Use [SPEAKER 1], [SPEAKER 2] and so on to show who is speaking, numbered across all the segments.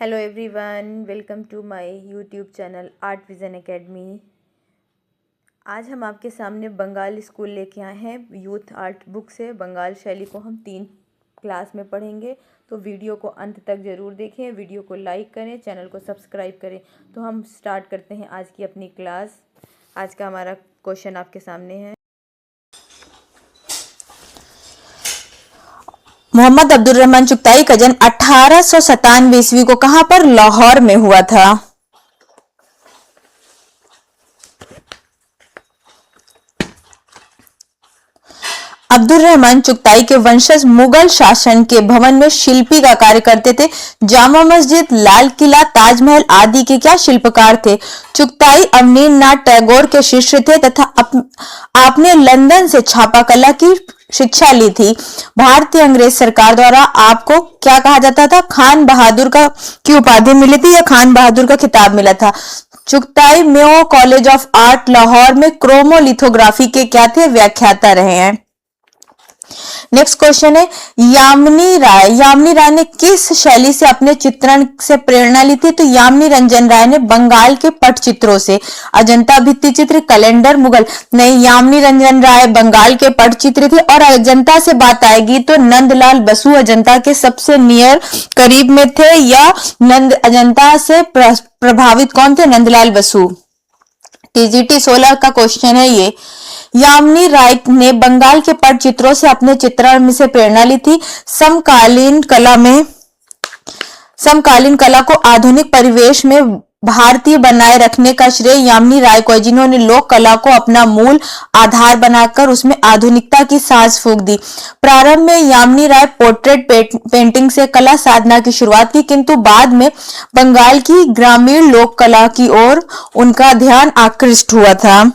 [SPEAKER 1] Hello everyone, welcome to my YouTube channel Art Vision Academy. आज हम आपके सामने बंगाल स्कूल लेके आए हैं। यूथ आर्ट बुक से बंगाल शैली को हम 3 क्लास में पढ़ेंगे, तो वीडियो को अंत तक ज़रूर देखें। वीडियो को लाइक करें, चैनल को सब्सक्राइब करें। तो हम स्टार्ट करते हैं आज की अपनी क्लास। आज का हमारा क्वेश्चन आपके सामने है।
[SPEAKER 2] मोहम्मद अब्दुल रहमान चुगताई का जन्म 1897 ईस्वी को कहां पर? लाहौर में हुआ था। अब्दुल रहमान चुगताई के वंशज मुगल शासन के भवन में शिल्पी का कार्य करते थे। जामा मस्जिद, लाल किला, ताजमहल आदि के क्या शिल्पकार थे? चुगताई अवनींद्रनाथ टैगोर के शिष्य थे तथा आपने लंदन से छापा कला की शिक्षा ली थी। भारतीय अंग्रेज सरकार द्वारा आपको क्या कहा जाता था? खान बहादुर की उपाधि मिली थी या खान बहादुर का खिताब मिला था? Chughtai Mayo college of art Lahore में क्रोमोलिथोग्राफी के क्या थे? व्याख्याता रहे हैं। नेक्स्ट क्वेश्चन है, यामिनी राय ने किस शैली से अपने चित्रण से प्रेरणा ली थी? तो यामिनी रंजन राय ने बंगाल के पटचित्रों से। अजंता भित्ति चित्र, कैलेंडर, मुगल। नहीं, यामिनी रंजन राय बंगाल के पटचित्र थे। और अजंता से बात आएगी तो नंदलाल बसु अजंता के सबसे नियर करीब में थे, या अजंता से प्रभावित कौन थे? नंदलाल बसु। टीजीटी 16 का क्वेश्चन है ये। यामिनी राय ने बंगाल के पटचित्रों से अपने चित्रण में से प्रेरणा ली थी। समकालीन कला को आधुनिक परिवेश में भारतीय बनाए रखने का श्रेय यामिनी राय को है, जिन्होंने लोक कला को अपना मूल आधार बनाकर उसमें आधुनिकता की सांस फूंक दी। प्रारंभ में यामिनी राय पोर्ट्रेट पेंटिंग से कला साधना की शुरुआत की, किंतु बाद में बंगाल की ग्रामीण लोक कला की ओर उनका ध्यान आकृष्ट हुआ था।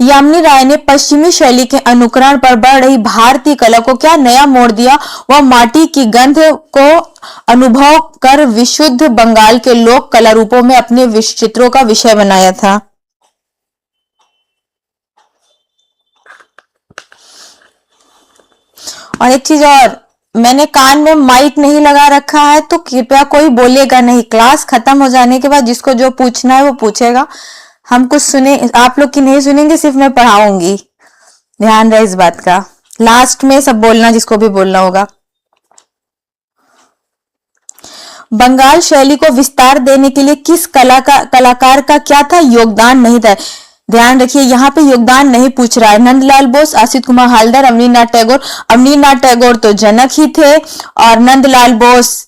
[SPEAKER 2] यामिनी राय ने पश्चिमी शैली के अनुकरण पर बढ़ रही भारतीय कला को क्या नया मोड़ दिया? वह माटी की गंध को अनुभव कर विशुद्ध बंगाल के लोक कला रूपों में अपने चित्रों का विषय बनाया था। और एक चीज और, मैंने कान में माइक नहीं लगा रखा है, तो कृपया कोई बोलेगा नहीं। क्लास खत्म हो जाने के बाद जिसको जो पूछना है वो पूछेगा। हम कुछ सुने, आप लोग की नहीं सुनेंगे, सिर्फ मैं पढ़ाऊंगी। ध्यान रहे इस बात का। लास्ट में सब बोलना जिसको भी बोलना होगा। बंगाल शैली को विस्तार देने के लिए किस कलाकार का क्या था? योगदान नहीं था। ध्यान रखिए, यहाँ पे योगदान नहीं पूछ रहा है। नंदलाल बोस, असित कुमार हालदार, अवनींद्रनाथ टैगोर। अवनींद्रनाथ टैगोर तो जनक ही थे और नंदलाल बोस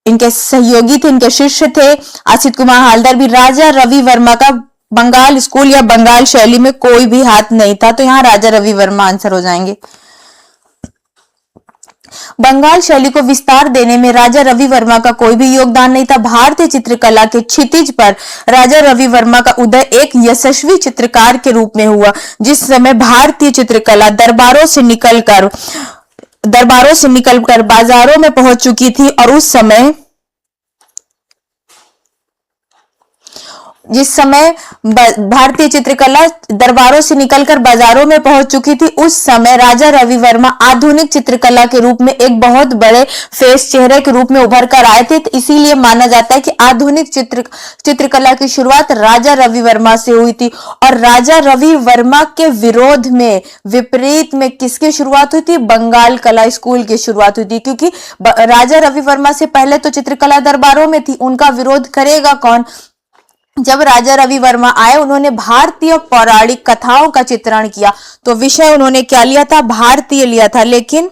[SPEAKER 2] इनके सहयोगी थे, इनके शिष्य थे। असित कुमार हालदार भी। राजा रवि वर्मा का बंगाल स्कूल या बंगाल शैली में कोई भी हाथ नहीं था, तो यहाँ राजा रवि वर्मा आंसर हो जाएंगे। बंगाल शैली को विस्तार देने में राजा रवि वर्मा का कोई भी योगदान नहीं था। भारतीय चित्रकला के क्षितिज पर राजा रवि वर्मा का उदय एक यशस्वी चित्रकार के रूप में हुआ, जिस समय भारतीय चित्रकला दरबारों से निकलकर बाजारों में पहुंच चुकी थी। और जिस समय भारतीय चित्रकला दरबारों से निकलकर बाजारों में पहुंच चुकी थी, उस समय राजा रवि वर्मा आधुनिक चित्रकला के रूप में एक बहुत बड़े फेस चेहरे के रूप में उभर कर आए थे। तो इसीलिए माना जाता है कि आधुनिक चित्रकला की शुरुआत राजा रवि वर्मा से हुई थी। और राजा रवि वर्मा के विरोध में, विपरीत में किसकी शुरुआत हुई थी? बंगाल कला स्कूल की शुरुआत हुई थी, क्योंकि राजा रवि वर्मा से पहले तो चित्रकला दरबारों में थी। उनका विरोध करेगा कौन? जब राजा रवि वर्मा आए, उन्होंने भारतीय पौराणिक कथाओं का चित्रण किया, तो विषय उन्होंने क्या लिया था? भारतीय लिया था। लेकिन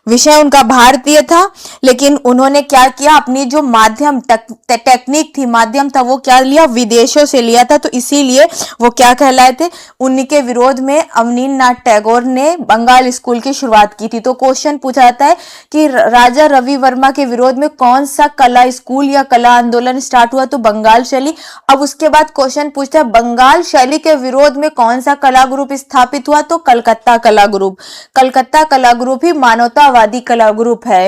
[SPEAKER 2] विषय उनका भारतीय था, लेकिन उन्होंने क्या किया? अपनी जो माध्यम टेक्निक थी, माध्यम था, वो क्या लिया? विदेशों से लिया था। तो इसीलिए वो क्या कहलाए थे? उन्हीं के विरोध में अवनींद्रनाथ टैगोर ने बंगाल स्कूल की शुरुआत की थी। तो क्वेश्चन पूछा जाता है कि राजा रवि वर्मा के विरोध में कौन सा कला स्कूल या कला आंदोलन स्टार्ट हुआ? तो बंगाल शैली। अब उसके बाद क्वेश्चन पूछता है, बंगाल शैली के विरोध में कौन सा कला ग्रुप स्थापित हुआ? तो कलकत्ता कला ग्रुप। कलकत्ता कला ग्रुप ही मानवतावादी कला ग्रुप है।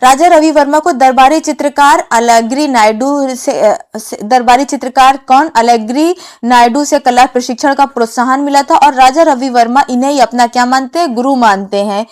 [SPEAKER 2] राजा रवि वर्मा को दरबारी चित्रकार अलैग्री नायडू से कला प्रशिक्षण का प्रोत्साहन मिला था, और राजा रवि वर्मा इन्हें ही अपना क्या मानते हैं? गुरु मानते हैं।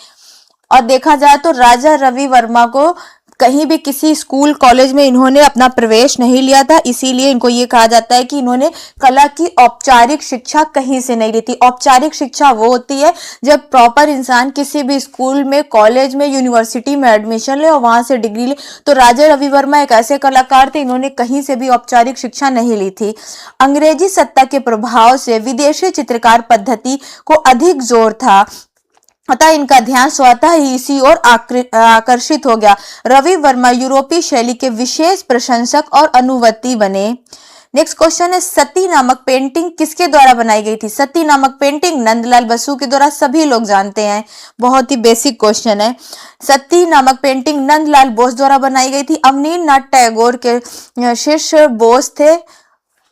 [SPEAKER 2] और देखा जाए तो राजा रवि वर्मा को कहीं भी किसी स्कूल कॉलेज में इन्होंने अपना प्रवेश नहीं लिया था, इसीलिए इनको ये कहा जाता है कि इन्होंने कला की औपचारिक शिक्षा कहीं से नहीं ली थी। औपचारिक शिक्षा वो होती है जब प्रॉपर इंसान किसी भी स्कूल में, कॉलेज में, यूनिवर्सिटी में एडमिशन ले और वहां से डिग्री ले। तो राजा रवि वर्मा एक ऐसे कलाकार थे, इन्होंने कहीं से भी औपचारिक शिक्षा नहीं ली थी। अंग्रेजी सत्ता के प्रभाव से विदेशी चित्रकार पद्धति को अधिक जोर था, अतः इनका ध्यान स्वतः ही इसी ओर आकर्षित हो गया। रवि वर्मा यूरोपीय शैली के विशेष प्रशंसक और अनुवर्ती बने। नेक्स्ट क्वेश्चन है, सती नामक पेंटिंग किसके द्वारा बनाई गई थी? सती नामक पेंटिंग नंदलाल बसु के द्वारा, सभी लोग जानते हैं, बहुत ही बेसिक क्वेश्चन है। सती नामक पेंटिंग नंदलाल बोस द्वारा बनाई गई थी। अवनींद्रनाथ टैगोर के शिष्य बोस थे।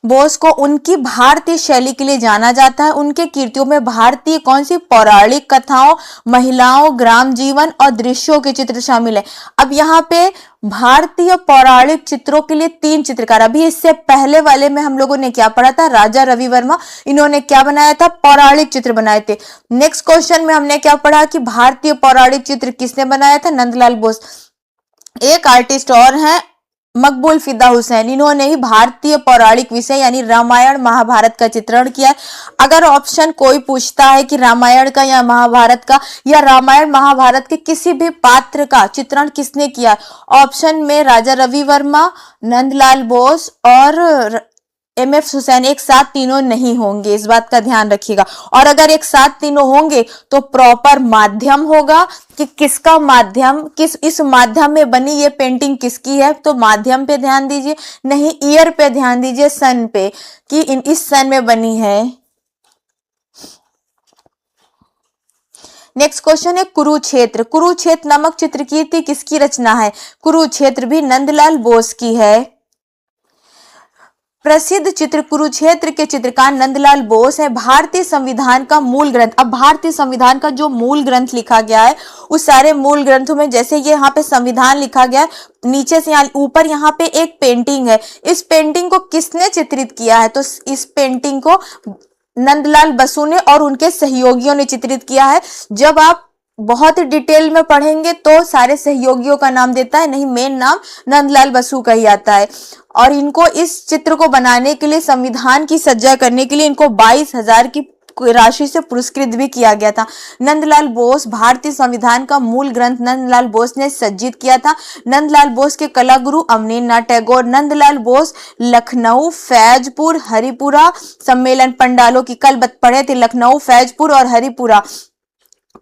[SPEAKER 2] बोस को उनकी भारतीय शैली के लिए जाना जाता है। उनके कृतियों में भारतीय कौन सी पौराणिक कथाओं, महिलाओं, ग्राम जीवन और दृश्यों के चित्र शामिल है। अब यहाँ पे भारतीय पौराणिक चित्रों के लिए 3 चित्रकार, अभी इससे पहले वाले में हम लोगों ने क्या पढ़ा था? राजा रवि वर्मा, इन्होंने क्या बनाया था? पौराणिक चित्र बनाए थे। नेक्स्ट क्वेश्चन में हमने क्या पढ़ा कि भारतीय पौराणिक चित्र किसने बनाया था? नंदलाल बोस। एक आर्टिस्ट और हैं मकबूल फिदा हुसैन, इन्होंने ही भारतीय पौराणिक विषय यानी रामायण महाभारत का चित्रण किया है। अगर ऑप्शन कोई पूछता है कि रामायण का या महाभारत का, या रामायण महाभारत के किसी भी पात्र का चित्रण किसने किया, ऑप्शन में राजा रवि वर्मा, नंदलाल बोस और एमएफ हुसैन, एक साथ तीनों नहीं होंगे, इस बात का ध्यान रखिएगा। और अगर एक साथ तीनों होंगे तो प्रॉपर माध्यम होगा कि किसका माध्यम, इस माध्यम में बनी ये पेंटिंग किसकी है, तो माध्यम पे ध्यान दीजिए, नहीं ईयर पे ध्यान दीजिए, सन पे, कि इस सन में बनी है। नेक्स्ट क्वेश्चन है, कुरुक्षेत्र। कुरुक्षेत्र नामक चित्रकीर्ति किसकी रचना है? कुरुक्षेत्र भी नंदलाल बोस की है। प्रसिद्ध चित्र कुरुक्षेत्र के चित्रकार नंदलाल बोस है। भारतीय संविधान का मूल ग्रंथ, अब भारतीय संविधान का जो मूल ग्रंथ लिखा गया है, उस सारे मूल ग्रंथों में जैसे ये यहाँ पे संविधान लिखा गया है, नीचे से यहाँ ऊपर यहाँ पे एक पेंटिंग है। इस पेंटिंग को किसने चित्रित किया है? तो इस पेंटिंग को नंदलाल बसु ने और उनके सहयोगियों ने चित्रित किया है। जब आप बहुत ही डिटेल में पढ़ेंगे तो सारे सहयोगियों का नाम देता है, नहीं मेन नाम नंदलाल बसु का ही आता है। और इनको इस चित्र को बनाने के लिए, संविधान की सज्जा करने के लिए इनको 22,000 की राशि से पुरस्कृत भी किया गया था। नंदलाल बोस, भारतीय संविधान का मूल ग्रंथ नंदलाल बोस ने सज्जित किया था। नंदलाल बोस के कला गुरु अवनींद्रनाथ टैगोर। नंदलाल बोस लखनऊ, फैजपुर, हरिपुरा सम्मेलन पंडालों की, कल पढ़े थे, लखनऊ, फैजपुर और हरिपुरा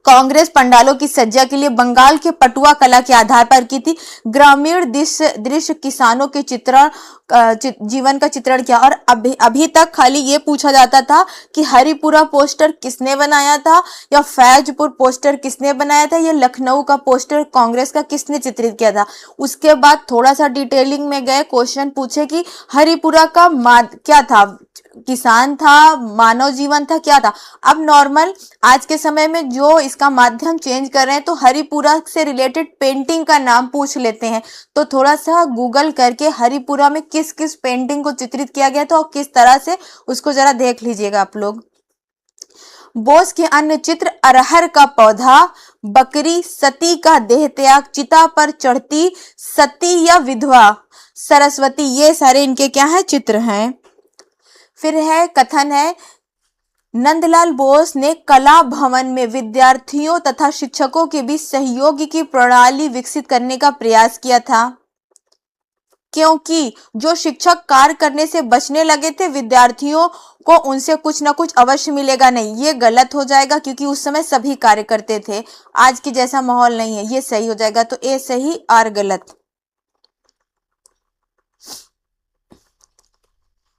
[SPEAKER 2] कांग्रेस पंडालों की सज्जा के लिए बंगाल के पटुआ कला के आधार पर की थी। ग्रामीण दृश्य किसानों के चित्रण, जीवन का चित्रण किया। और अभी तक खाली ये पूछा जाता था कि हरिपुरा पोस्टर किसने बनाया था, या फैजपुर पोस्टर किसने बनाया था, या लखनऊ का पोस्टर कांग्रेस का किसने चित्रित किया था। उसके बाद थोड़ा सा डिटेलिंग में गए, क्वेश्चन पूछे कि हरिपुरा का क्या था, किसान था, मानव जीवन था, क्या था। अब नॉर्मल आज के समय में जो इसका माध्यम चेंज कर रहे हैं, तो हरिपुरा से रिलेटेड पेंटिंग का नाम पूछ लेते हैं। तो थोड़ा सा गूगल करके हरिपुरा में किस किस पेंटिंग को चित्रित किया गया था और किस तरह से, उसको जरा देख लीजिएगा आप लोग। बोस के अन्य चित्र अरहर का पौधा, बकरी, सती का देह त्याग, चिता पर चढ़ती सती या विधवा, सरस्वती, ये सारे इनके क्या है, चित्र हैं। फिर है कथन है, नंदलाल बोस ने कला भवन में विद्यार्थियों तथा शिक्षकों के बीच सहयोग की प्रणाली विकसित करने का प्रयास किया था, क्योंकि जो शिक्षक कार्य करने से बचने लगे थे, विद्यार्थियों को उनसे कुछ ना कुछ अवश्य मिलेगा नहीं। ये गलत हो जाएगा क्योंकि उस समय सभी कार्य करते थे, आज की जैसा माहौल नहीं है। ये सही हो जाएगा, तो ए सही और गलत।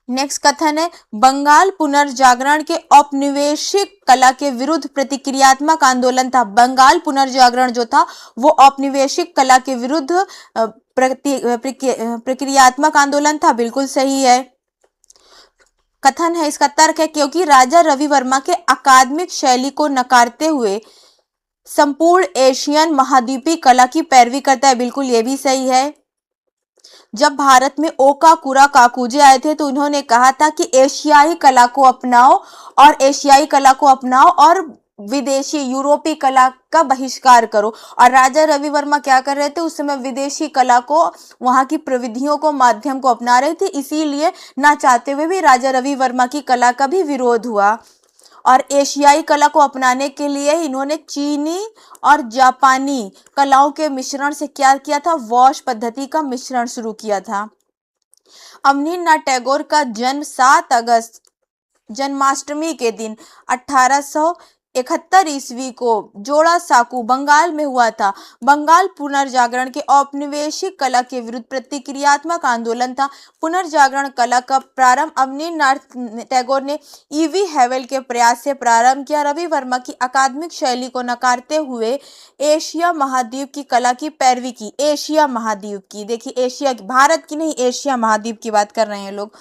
[SPEAKER 2] नेक्स्ट कथन है, बंगाल पुनर्जागरण के औपनिवेशिक कला के विरुद्ध प्रतिक्रियात्मक आंदोलन था। बंगाल पुनर्जागरण जो था वो औपनिवेशिक कला के विरुद्ध प्रक्रियात्मक आंदोलन था, बिल्कुल सही है। कथन है, इसका तर्क है, क्योंकि राजा रवि वर्मा के अकादमिक शैली को नकारते हुए संपूर्ण एशियन महाद्वीपीय कला की पैरवी करता है, बिल्कुल ये भी सही है। जब भारत में ओकाकुरा काकुजे आए थे तो उन्होंने कहा था कि एशियाई कला को अपनाओ और एशियाई कला को अपनाओ और विदेशी यूरोपीय कला का बहिष्कार करो। और राजा रवि वर्मा क्या कर रहे थे उस समय, विदेशी कला को, वहां की प्रविधियों को, माध्यम को अपना रहे थे, इसीलिए ना चाहते हुए भी राजा रवि वर्मा की कला का भी विरोध हुआ। और एशियाई कला को अपनाने के लिए इन्होंने चीनी और जापानी कलाओं के मिश्रण से क्या किया था, वॉश पद्धति का मिश्रण शुरू किया था। अवनींद्रनाथ टैगोर का जन्म 7 अगस्त जन्माष्टमी के दिन 1871 ईस्वी को जोड़ा साकू बंगाल में हुआ था। बंगाल पुनर्जागरण के औपनिवेशिक कला के विरुद्ध प्रतिक्रियात्मक आंदोलन था। पुनर्जागरण कला का प्रारंभ अवनींद्रनाथ टैगोर ने ईवी हैवेल के प्रयास से प्रारंभ किया। रवि वर्मा की अकादमिक शैली को नकारते हुए एशिया महाद्वीप की कला की पैरवी की। एशिया महाद्वीप की, देखिए एशिया की, भारत की नहीं, एशिया महाद्वीप की बात कर रहे हैं लोग।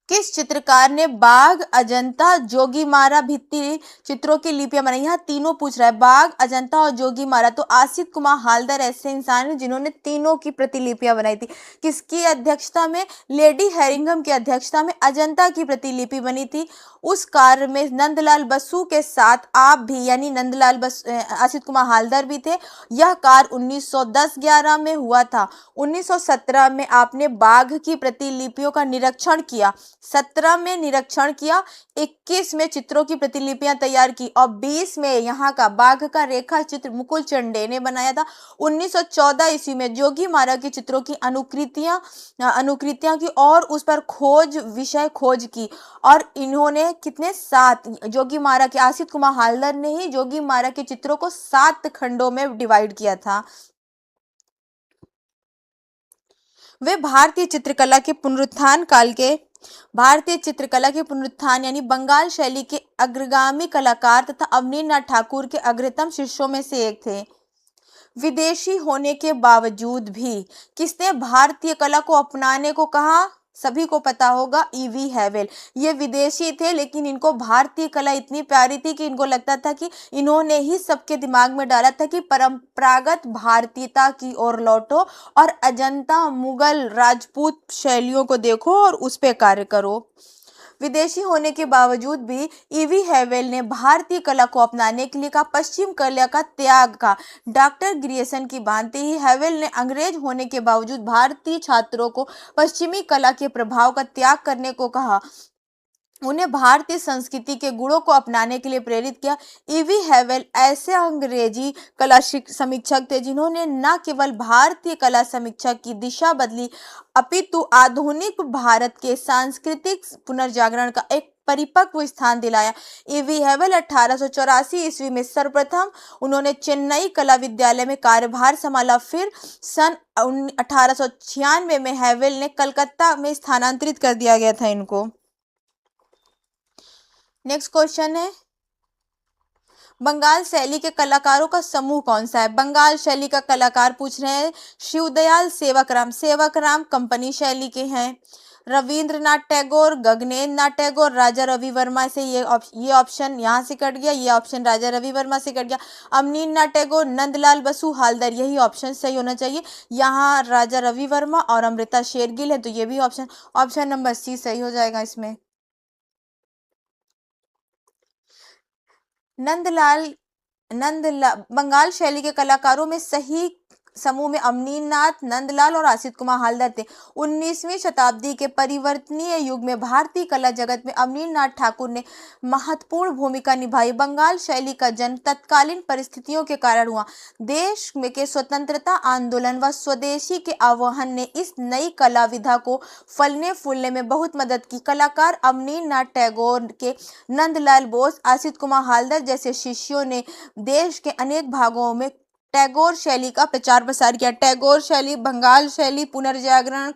[SPEAKER 2] किस चित्रकार ने बाघ, अजंता, जोगीमारा भित्ति चित्रों की लिपियां बनाई? यहाँ तीनों पूछ रहा है, बाघ, अजंता और जोगीमारा। तो आसित कुमार हालदार ऐसे इंसान हैं जिन्होंने तीनों की प्रतिलिपियां बनाई थी। किसकी अध्यक्षता में? लेडी हैरिंघम की अध्यक्षता में अजंता की प्रतिलिपि बनी थी। उस कार्य में नंदलाल बसु के साथ आप भी, यानी नंदलाल बसु, आसित कुमार हालदार भी थे। यह कार्य 1910-11 में हुआ था। 1917 में आपने बाघ की प्रतिलिपियों का निरीक्षण किया, 17 में निरीक्षण किया, 21 में चित्रों की प्रतिलिपियां तैयार की और 20 में यहाँ का बाघ का रेखा चित्र मुकुल चंडे ने बनाया था। 1914 ईस्वी में जोगीमारा के चित्रों की अनुकृतियां की और उस पर विषय खोज की। और इन्होंने कितने, 7, जोगीमारा के, आसित कुमार हालदार ने ही जोगीमारा के चित्रों को 7 खंडों में डिवाइड किया था। वे भारतीय चित्रकला के पुनरुत्थान यानी बंगाल शैली के अग्रगामी कलाकार तथा अवनींद्रनाथ ठाकुर के अग्रतम शिष्यों में से एक थे। विदेशी होने के बावजूद भी किसने भारतीय कला को अपनाने को कहा? सभी को पता होगा, ईवी हैवेल। ये विदेशी थे लेकिन इनको भारतीय कला इतनी प्यारी थी कि इनको लगता था कि इन्होंने ही सबके दिमाग में डाला था कि परंपरागत भारतीयता की ओर लौटो और अजंता, मुगल, राजपूत शैलियों को देखो और उस पे कार्य करो। विदेशी होने के बावजूद भी ईवी हैवेल ने भारतीय कला को अपनाने के लिए कहा, पश्चिम कला का त्याग का। डॉक्टर ग्रियर्सन की भांति ही हैवेल ने अंग्रेज होने के बावजूद भारतीय छात्रों को पश्चिमी कला के प्रभाव का त्याग करने को कहा, उन्हें भारतीय संस्कृति के गुणों को अपनाने के लिए प्रेरित किया। ईवी हैवेल ऐसे अंग्रेजी कला समीक्षक थे जिन्होंने न केवल भारतीय कला समीक्षा की दिशा बदली अपितु आधुनिक भारत के सांस्कृतिक पुनर्जागरण का एक परिपक्व स्थान दिलाया। ईवी हैवेल 1884 ईस्वी में सर्वप्रथम उन्होंने चेन्नई कला विद्यालय में कार्यभार संभाला। फिर सन 1896 में हैवेल ने कलकत्ता में स्थानांतरित कर दिया गया था इनको। नेक्स्ट क्वेश्चन है, बंगाल शैली के कलाकारों का समूह कौन सा है? बंगाल शैली का कलाकार पूछ रहे हैं। शिवदयाल सेवकराम कंपनी शैली के हैं। रविंद्रनाथ टैगोर, गगनेंद्रनाथ टैगोर, राजा रवि वर्मा से ये ऑप्शन यहाँ से कट गया, ये ऑप्शन राजा रवि वर्मा से कट गया। अवनींद्रनाथ टैगोर, नंदलाल बसु, हालदार, यही ऑप्शन सही होना चाहिए। यहाँ राजा रवि वर्मा और अमृता शेरगिल है तो ये भी ऑप्शन नंबर सी सही हो जाएगा इसमें। बंगाल शैली के कलाकारों में सही समूह में अवनींद्रनाथ, नंदलाल और आसित कुमार हालदार थे। 19वीं शताब्दी के परिवर्तनीय युग में भारतीय कला जगत में अवनींद्रनाथ ठाकुर ने महत्वपूर्ण भूमिका निभाई। बंगाल शैली का जन्म तत्कालीन परिस्थितियों के कारण हुआ। देश में के स्वतंत्रता आंदोलन व स्वदेशी के आह्वान ने इस नई कला विधा को फलने फूलने में बहुत मदद की। कलाकार अवनींद्रनाथ टैगोर के नंदलाल बोस, आसित कुमार हालदार जैसे शिष्यों ने देश के अनेक भागों में टैगोर शैली का प्रचार प्रसार किया। टैगोर शैली, बंगाल शैली, पुनर्जागरण,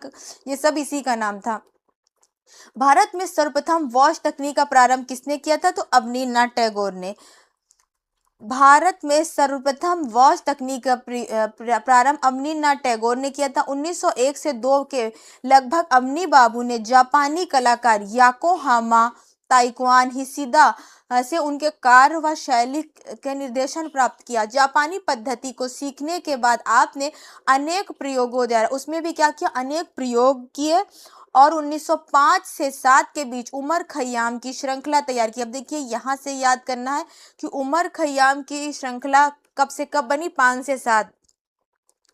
[SPEAKER 2] ये सब इसी का नाम था। भारत में सर्वप्रथम वॉश तकनीक का प्रारंभ किसने किया था? तो अवनींद्रनाथ टैगोर ने। भारत में सर्वप्रथम वॉश तकनीक का प्रारंभ अवनींद्रनाथ टैगोर ने किया था। 1901 से 2 के लगभग अवनी बाबू ने जापानी कलाकार याकोहामा ताइक्वान हिसिदा से उनके कार्य व शैली के निर्देशन प्राप्त किया। जापानी पद्धति को सीखने के बाद आपने अनेक प्रयोगों द्वारा, उसमें भी क्या किया, अनेक प्रयोग किए और 1905 से 7 के बीच उमर खयाम की श्रृंखला तैयार की। अब देखिए यहाँ से याद करना है कि उमर खयाम की श्रृंखला कब से कब बनी, 5 से 7।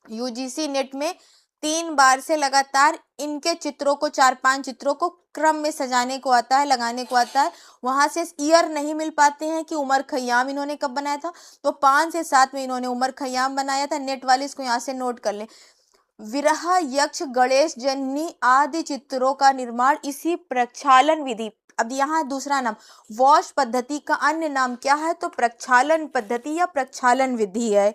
[SPEAKER 2] यूजीसी नेट में 3 बार से लगातार इनके चित्रों को, 4-5 चित्रों को क्रम में सजाने को आता है, लगाने को आता है। वहां से ईयर नहीं मिल पाते हैं कि उमर खयाम इन्होंने कब बनाया था, तो 5 से 7 में इन्होंने उमर खयाम बनाया था। नेट वाले इसको यहाँ से नोट कर लें। विरह, यक्ष, गणेश जननी आदि चित्रों का निर्माण इसी प्रक्षालन विधि, अब यहाँ दूसरा नाम वॉश पद्धति का अन्य नाम क्या है, तो प्रक्षालन पद्धति या प्रक्षालन विधि है,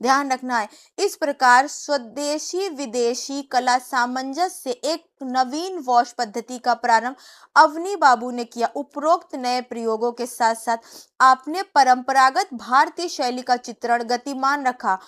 [SPEAKER 2] ध्यान रखना है। इस प्रकार स्वदेशी विदेशी कला सामंजस्य से एक नवीन वॉश पद्धति का प्रारंभ अवनी बाबू ने किया। उपरोक्त नए प्रयोगों के साथ साथ आपने परंपरागत भारतीय शैली का चित्रण गतिमान रखा।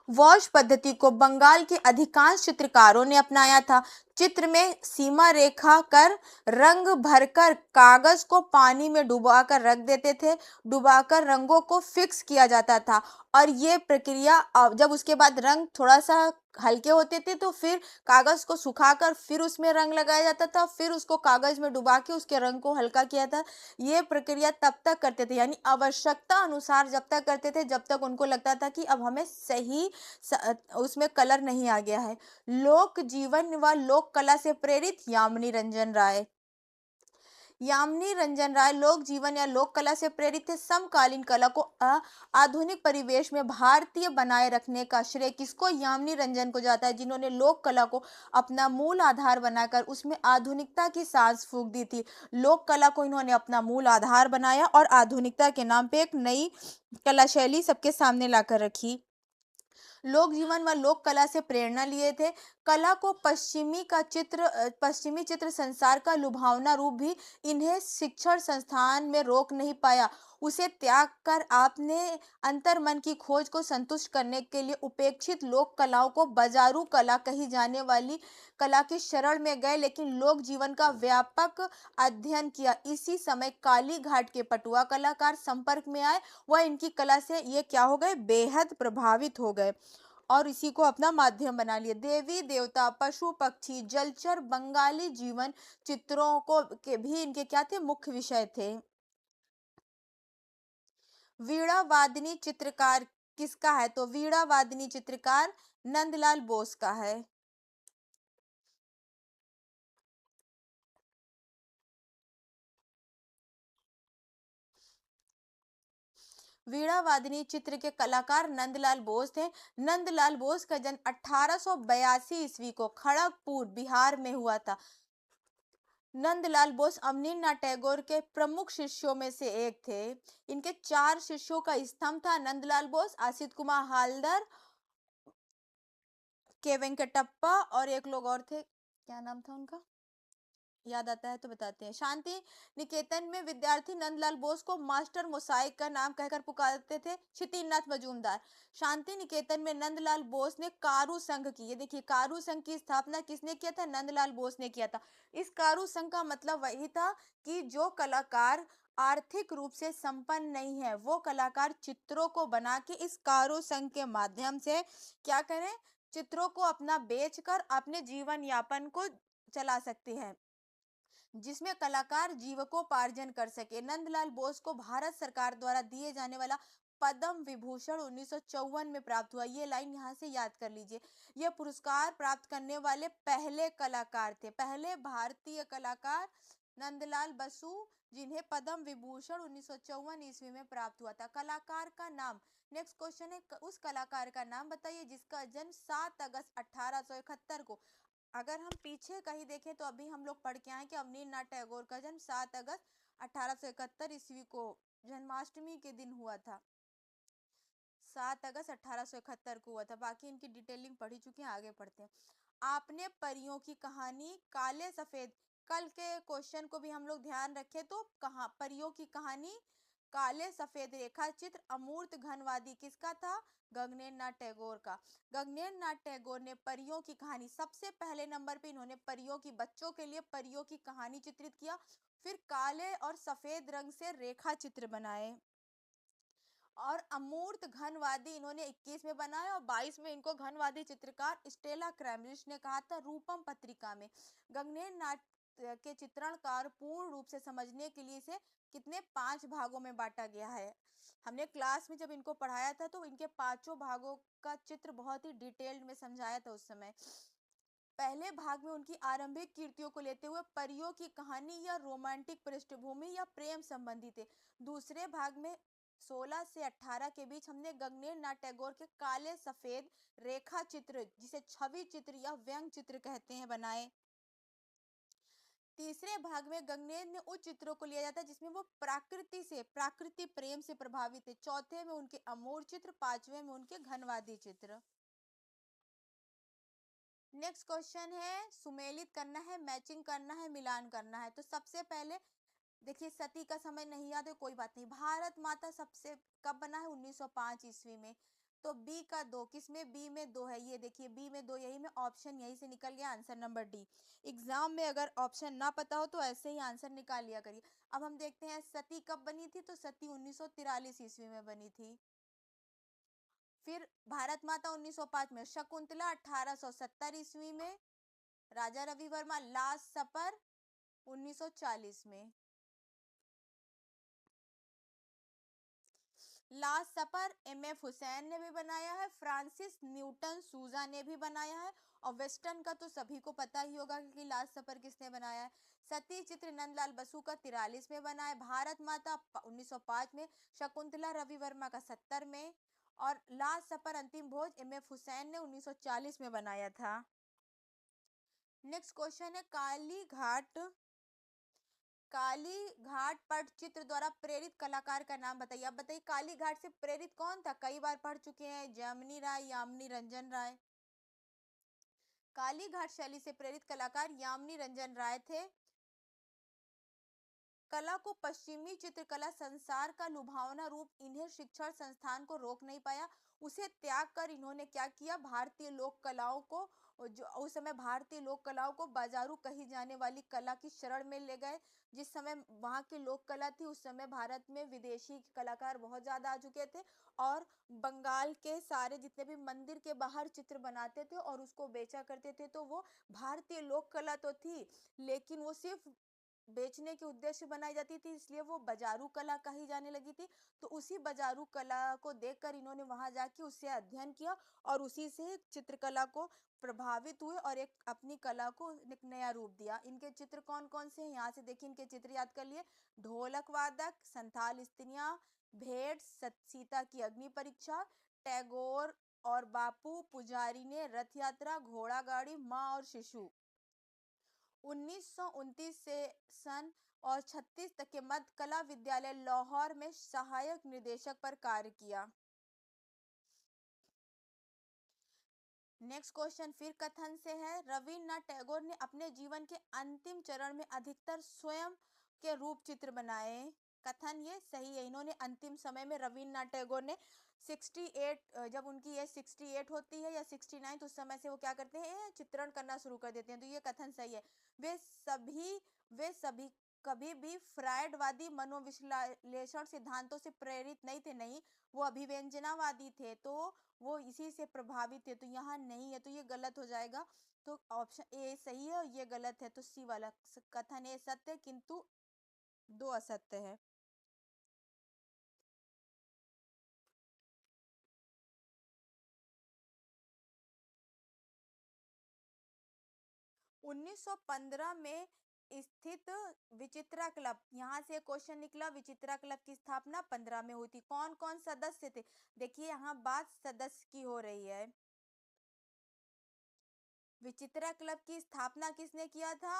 [SPEAKER 2] वॉश पद्धति को बंगाल के अधिकांश चित्रकारों ने अपनाया था। चित्र में सीमा रेखा कर रंग भरकर कागज को पानी में डुबाकर रख देते थे, डुबाकर रंगों को फिक्स किया जाता था। और ये प्रक्रिया जब उसके बाद रंग थोड़ा सा हल्के होते थे तो फिर कागज को सुखाकर फिर उसमें रंग लगाया जाता था, फिर उसको कागज में डुबा के उसके रंग को हल्का किया था। ये प्रक्रिया तब तक करते थे, यानी आवश्यकता अनुसार जब तक करते थे जब तक उनको लगता था कि अब हमें सही उसमें कलर नहीं आ गया है। लोक जीवन व लोक कला से प्रेरित यामिनी रंजन राय लोक जीवन या लोक कला से प्रेरित थे। समकालीन कला को आधुनिक परिवेश में भारतीय बनाए रखने का श्रेय किसको, यामिनी रंजन को जाता है, जिन्होंने लोक कला को अपना मूल आधार बनाकर उसमें आधुनिकता की सांस फूंक दी थी। लोक कला को इन्होंने अपना मूल आधार बनाया और आधुनिकता के नाम पे एक नई कला शैली सबके सामने लाकर रखी। लोक जीवन व लोक कला से प्रेरणा लिए थे। कला को पश्चिमी चित्र संसार का लुभावना रूप भी इन्हें शिक्षण संस्थान में रोक नहीं पाया। उसे त्याग कर आपने अंतर्मन की खोज को संतुष्ट करने के लिए उपेक्षित लोक कलाओं को बाजारू कला कही जाने वाली कला की शरण में गए, लेकिन लोक जीवन का व्यापक अध्ययन किया। इसी समय काली घाट के पटुआ कलाकार संपर्क में आए, वह इनकी कला से ये क्या हो गए, बेहद प्रभावित हो गए और इसी को अपना माध्यम बना लिया। देवी देवता, पशु पक्षी, जलचर बंगाली जीवन चित्रों को के भी इनके क्या थे, मुख्य विषय थे। वीणा वादनी चित्रकार किसका है, तो वीणा वादनी चित्रकार नंदलाल बोस का है। वीणा वादनी चित्र के कलाकार नंदलाल बोस थे। नंदलाल बोस का जन्म 1882 ईस्वी को खड़गपुर बिहार में हुआ था। नंदलाल बोस अवनींद्रनाथ टैगोर के प्रमुख शिष्यों में से एक थे। इनके 4 शिष्यों का स्तंभ था, नंदलाल बोस, असित कुमार हालदर, के वेंकटप्पा और एक लोग और थे, क्या नाम था उनका, याद आता है तो बताते हैं। शांति निकेतन में विद्यार्थी नंदलाल बोस को मास्टर मोसाइक का नाम कहकर पुकारते थे क्षितिनाथ मजूमदार। शांति निकेतन में नंदलाल बोस ने कारु संघ की, ये देखिए कारु संघ की स्थापना किसने किया था, नंदलाल बोस ने किया था। इस कारु संघ का मतलब वही था कि जो कलाकार आर्थिक रूप से संपन्न नहीं है वो कलाकार चित्रों को बना के इस कारु संघ के माध्यम से क्या करें, चित्रों को अपना बेचकर अपने जीवन यापन को चला सकते हैं, जिसमें कलाकार जीविकोपार्जन कर सके। नंदलाल बोस को भारत सरकार द्वारा दिए जाने वाला पद्म विभूषण 1954 में प्राप्त हुआ। ये लाइन यहाँ से याद कर लीजिए। यह पुरस्कार प्राप्त करने वाले पहले कलाकार थे, पहले भारतीय कलाकार नंदलाल बसु, जिन्हें पद्म विभूषण 1954 ईस्वी में प्राप्त हुआ था। कलाकार का नाम, नेक्स्ट क्वेश्चन है, उस कलाकार का नाम बताइए जिसका जन्म 7 अगस्त 1871 को, अगर हम पीछे कहीं देखें तो अभी हम लोग पढ़ के आए कि अवनींद्रनाथ टैगोर का जन्म 7 अगस्त 1871 ईस्वी को जन्माष्टमी के दिन हुआ था। 7 अगस्त 1871 को हुआ था। बाकी इनकी डिटेलिंग पढ़ी चुके हैं, आगे पढ़ते हैं। आपने परियों की कहानी काले सफेद, कल के क्वेश्चन को भी हम लोग ध्यान रखें तो कहाँ परियों की कहानी काले सफेद रेखा चित्र अमूर्त घनवादी किसका था, गगनेन्द्र नाथ टैगोर का। गगनेन्द्र नाथ टैगोर ने परियों की कहानी, सबसे पहले नंबर पे इन्होंने परियों की, बच्चों के लिए परियों की कहानी चित्रित किया, फिर काले और सफेद रंग से रेखा चित्र बनाए और अमूर्त घनवादी इन्होंने 21 में बनाया और 22 में इनको घनवादी चित्रकार स्टेला क्रैमरिश ने कहा था रूपम पत्रिका में। गगनेन नाट्य के चित्रणकार पूर्ण रूप से समझने के लिए इसे कितने 5 भागों में बांटा गया है। हमने क्लास में जब इनको पढ़ाया था तो इनके 5 भागों का चित्र बहुत ही डिटेल्ड में समझाया था उस समय। पहले भाग में उनकी आरंभिक कृतियों को लेते हुए परियों की कहानी या रोमांटिक पृष्ठभूमि या प्रेम संबंधी थे। दूसरे भाग में 16 से 18 के बीच हमने गगनेन्द्र नाथ टैगोर के काले सफेद रेखा चित्र जिसे छवि चित्र या व्यंग चित्र कहते हैं बनाए। तीसरे भाग में गगनेन्द्र ने उन चित्रों को लिया जाता है जिसमें वो प्राकृति प्रेम से प्रभावित थे। चौथे में उनके अमूर्त चित्र, पांचवें में उनके घनवादी चित्र। नेक्स्ट क्वेश्चन है सुमेलित करना है, मैचिंग करना है, मिलान करना है। तो सबसे पहले देखिए सती का समय नहीं याद है कोई बात नहीं। भारत माता सबसे कब बना है 1905 ईस्वी में। तो बी का 2 किसमें, बी में 2 है। ये देखिए बी में 2 यही में ऑप्शन यही से निकल गया आंसर नंबर डी। एग्जाम में अगर ऑप्शन ना पता हो तो ऐसे ही आंसर निकाल लिया करिए। अब हम देखते हैं सती कब बनी थी। तो सती 1943 ईस्वी में बनी थी। फिर भारत माता 1905 में, शकुंतला 1870 ईस्वी में, राजा रवि वर्मा लास्ट सपर 1940 में। लास्ट सपर एम.एफ. हुसैन ने भी बनाया है, फ्रांसिस न्यूटन सूजा ने भी बनाया है और वेस्टर्न का तो सभी को पता ही होगा कि लास्ट सपर किसने बनाया है। सती चित्र नंदलाल बसु का 43 में बना है, भारत माता 1905 में, शकुंतला रवि वर्मा का 70 में और लास्ट सपर अंतिम भोज एम.एफ. हुसैन ने 1940 में बनाया था। नेक्स्ट क्वेश्चन है काली घाट पटचित्र द्वारा प्रेरित कलाकार का नाम बताइए। अब बताइए काली घाट से प्रेरित कौन था। कई बार पढ़ चुके हैं, जयमिनी राय, यामिनी रंजन राय। काली घाट शैली से प्रेरित कलाकार यामिनी रंजन राय थे। कला को पश्चिमी चित्रकला संसार का लुभावना रूप इन्हें शिक्षण संस्थान को रोक नहीं पाया। उसे त्याग कर इन्होंने क्या किया, भारतीय लोक कलाओं को, जो उस समय भारतीय लोक कलाओं को बाजारू कही जाने वाली कला की शरण में ले गए। जिस समय वहां की लोक कला थी उस समय भारत में विदेशी कलाकार बहुत ज्यादा आ चुके थे और बंगाल के सारे जितने भी मंदिर के बाहर चित्र बनाते थे और उसको बेचा करते थे। तो वो भारतीय लोक कला तो थी लेकिन वो सिर्फ बेचने के उद्देश्य से बनाई जाती थी, इसलिए वो बाजारू कला कही जाने लगी थी। तो उसी बाजारू कला को देखकर इन्होंने वहां जाके उससे अध्ययन किया और उसी से चित्रकला को प्रभावित हुए और एक अपनी कला को एक नया रूप दिया। इनके चित्र कौन कौन से हैं यहाँ से देखिए, इनके चित्र याद कर लिए। ढोलक वादक, संथाल स्त्रियां, भेंट, सीता की अग्नि परीक्षा, टैगोर और बापू, पुजारी ने रथ यात्रा, घोड़ा गाड़ी, माँ और शिशु। 1929 से सन और 36 तक के मध्य कला विद्यालय लाहौर में सहायक निर्देशक पर कार्य किया। नेक्स्ट क्वेश्चन फिर कथन से है। रविन्द्रनाथ टैगोर ने अपने जीवन के अंतिम चरण में अधिकतर स्वयं के रूप चित्र बनाए। कथन ये सही है। इन्होंने अंतिम समय में रविन्द्रनाथ टैगोर ने 68 जब उनकी एज 68 होती है या 69 उस समय से वो क्या करते हैं, चित्रण करना शुरू कर देते हैं। तो ये कथन सही है। वे सभी कभी भी फ्रायडवादी मनोविश्लेषण सिद्धांतों से प्रेरित नहीं थे। नहीं, वो अभिव्यंजनावादी थे तो वो इसी से प्रभावित है। तो यहाँ नहीं है तो ये गलत हो जाएगा। तो ऑप्शन ए सही है और ये गलत है। तो सी वाला कथन ए सत्य है किंतु 2 असत्य है। 1915 में स्थित विचित्रा क्लब, यहाँ से क्वेश्चन निकला। विचित्रा क्लब की स्थापना 15 में हुई थी। कौन कौन सदस्य थे। देखिए यहाँ बात सदस्य की हो रही है। विचित्रा क्लब की स्थापना किसने किया था।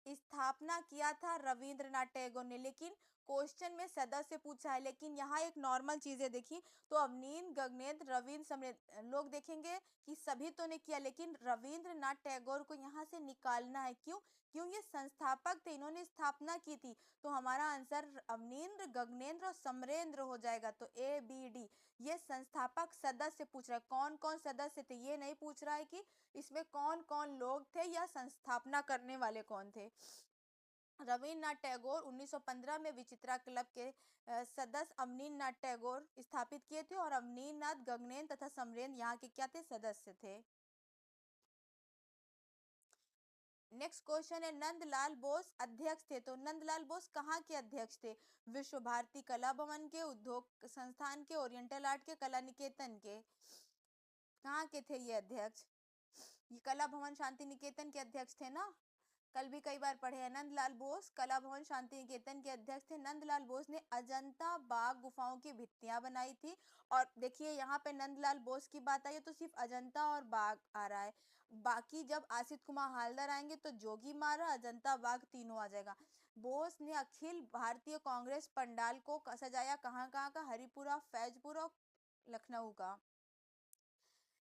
[SPEAKER 2] स्थापना किया था रविंद्रनाथ टैगोर ने। लेकिन क्वेश्चन में सदस्य पूछा है, लेकिन यहाँ एक नॉर्मल चीजें देखी तो अवनींद्र, गगनेन्द्र, रविंद्र समेत लोग देखेंगे कि सभी तो ने किया, लेकिन रविंद्रनाथ टैगोर को यहाँ से निकालना है। क्यों क्यों ये संस्थापक थे, इन्होंने स्थापना की थी। तो हमारा आंसर अवनींद्र, गगनेन्द्र और समरेंद्र हो जाएगा। तो ए बी डी। ये संस्थापक सदस्य पूछ रहा है, कौन कौन सदस्य थे, ये नहीं पूछ रहा है कि इसमें कौन कौन लोग थे या संस्थापना करने वाले कौन थे। रवीन्द्रनाथ टैगोर 1915 में विचित्रा क्लब के सदस्य अवनींद्रनाथ टैगोर स्थापित किए थे और अवनींद्रनाथ गगनेन तथा समरेंद्र यहाँ के क्या थे, सदस्य थे। नेक्स्ट क्वेश्चन है, नंदलाल बोस अध्यक्ष थे, तो नंदलाल बोस कहाँ के अध्यक्ष थे? विश्व भारती कला भवन के, उद्योग संस्थान के, ओरिएंटल आर्ट के, कला निकेतन के, कहाँ के थे ये अध्यक्ष? ये कला भवन शांति निकेतन के अध्यक्ष थे ना, कल भी कई बार पढ़े हैं। नंदलाल बोस कला भवन शांति निकेतन के अध्यक्ष थे। नंदलाल बोस ने अजंता बाग गुफाओं की भित्तियां बनाई थी। और देखिए यहाँ पे नंदलाल बोस की बात आई है तो सिर्फ अजंता और बाग आ रहा है, बाकी जब आसित कुमार हालदार आएंगे तो जोगी मारा, अजंता बाग तीनों आ जाएगा। बोस ने अखिल भारतीय कांग्रेस पंडाल को सजाया कहाँ कहाँ का? हरिपुरा, फैजपुरा, लखनऊ का।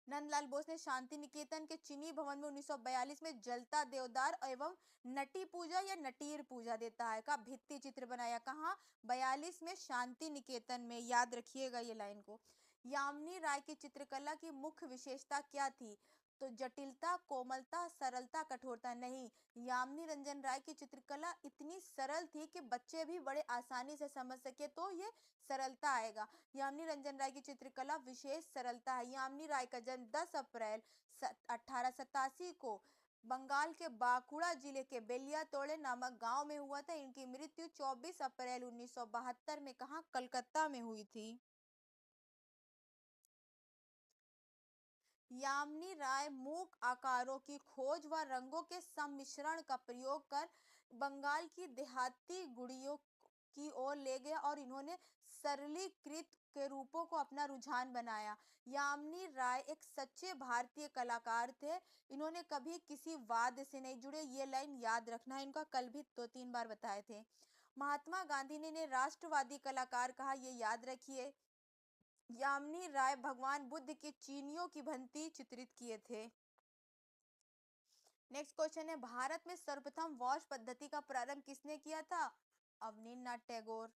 [SPEAKER 2] नंदलाल बोस ने शांति निकेतन के चीनी भवन में 1942 में जलता देवदार एवं नटी पूजा या नटीर पूजा देता है का भित्ति चित्र बनाया, कहाँ? 42 में शांति निकेतन में, याद रखिएगा ये लाइन को। यामिनी राय की चित्रकला की मुख्य विशेषता क्या थी? तो जटिलता, कोमलता, सरलता, कठोरता नहीं, यामिनी रंजन राय की चित्रकला इतनी सरल थी कि बच्चे भी बड़े आसानी से समझ सके, तो ये सरलता आएगा। यामिनी रंजन राय की चित्रकला विशेष सरलता है। यामिनी राय का जन्म 10 अप्रैल 1887 को बंगाल के बांकुड़ा जिले के बेलियातोड़े नामक गांव में हुआ था। इनकी मृत्यु 24 अप्रैल 1972 में कहाँ? कलकत्ता में हुई थी। यामिनी राय मूक आकारों की खोज व रंगों के सम्मिश्रण का प्रयोग कर बंगाल की देहाती गुड़ियों की ओर ले गया और इन्होंने सरलीकृत के रूपों को अपना रुझान बनाया। यामिनी राय एक सच्चे भारतीय कलाकार थे, इन्होंने कभी किसी वाद्य से नहीं जुड़े, ये लाइन याद रखना है इनका, कल भी 2-3 बार बताए थे। महात्मा गांधी ने इन्हें राष्ट्रवादी कलाकार कहा, ये याद रखिए। यामिनी राय भगवान बुद्ध के चीनियों की भंति चित्रित किए थे। नेक्स्ट क्वेश्चन है, भारत में सर्वप्रथम वॉश पद्धति का प्रारंभ किसने किया था? अवनींद्रनाथ टैगोर।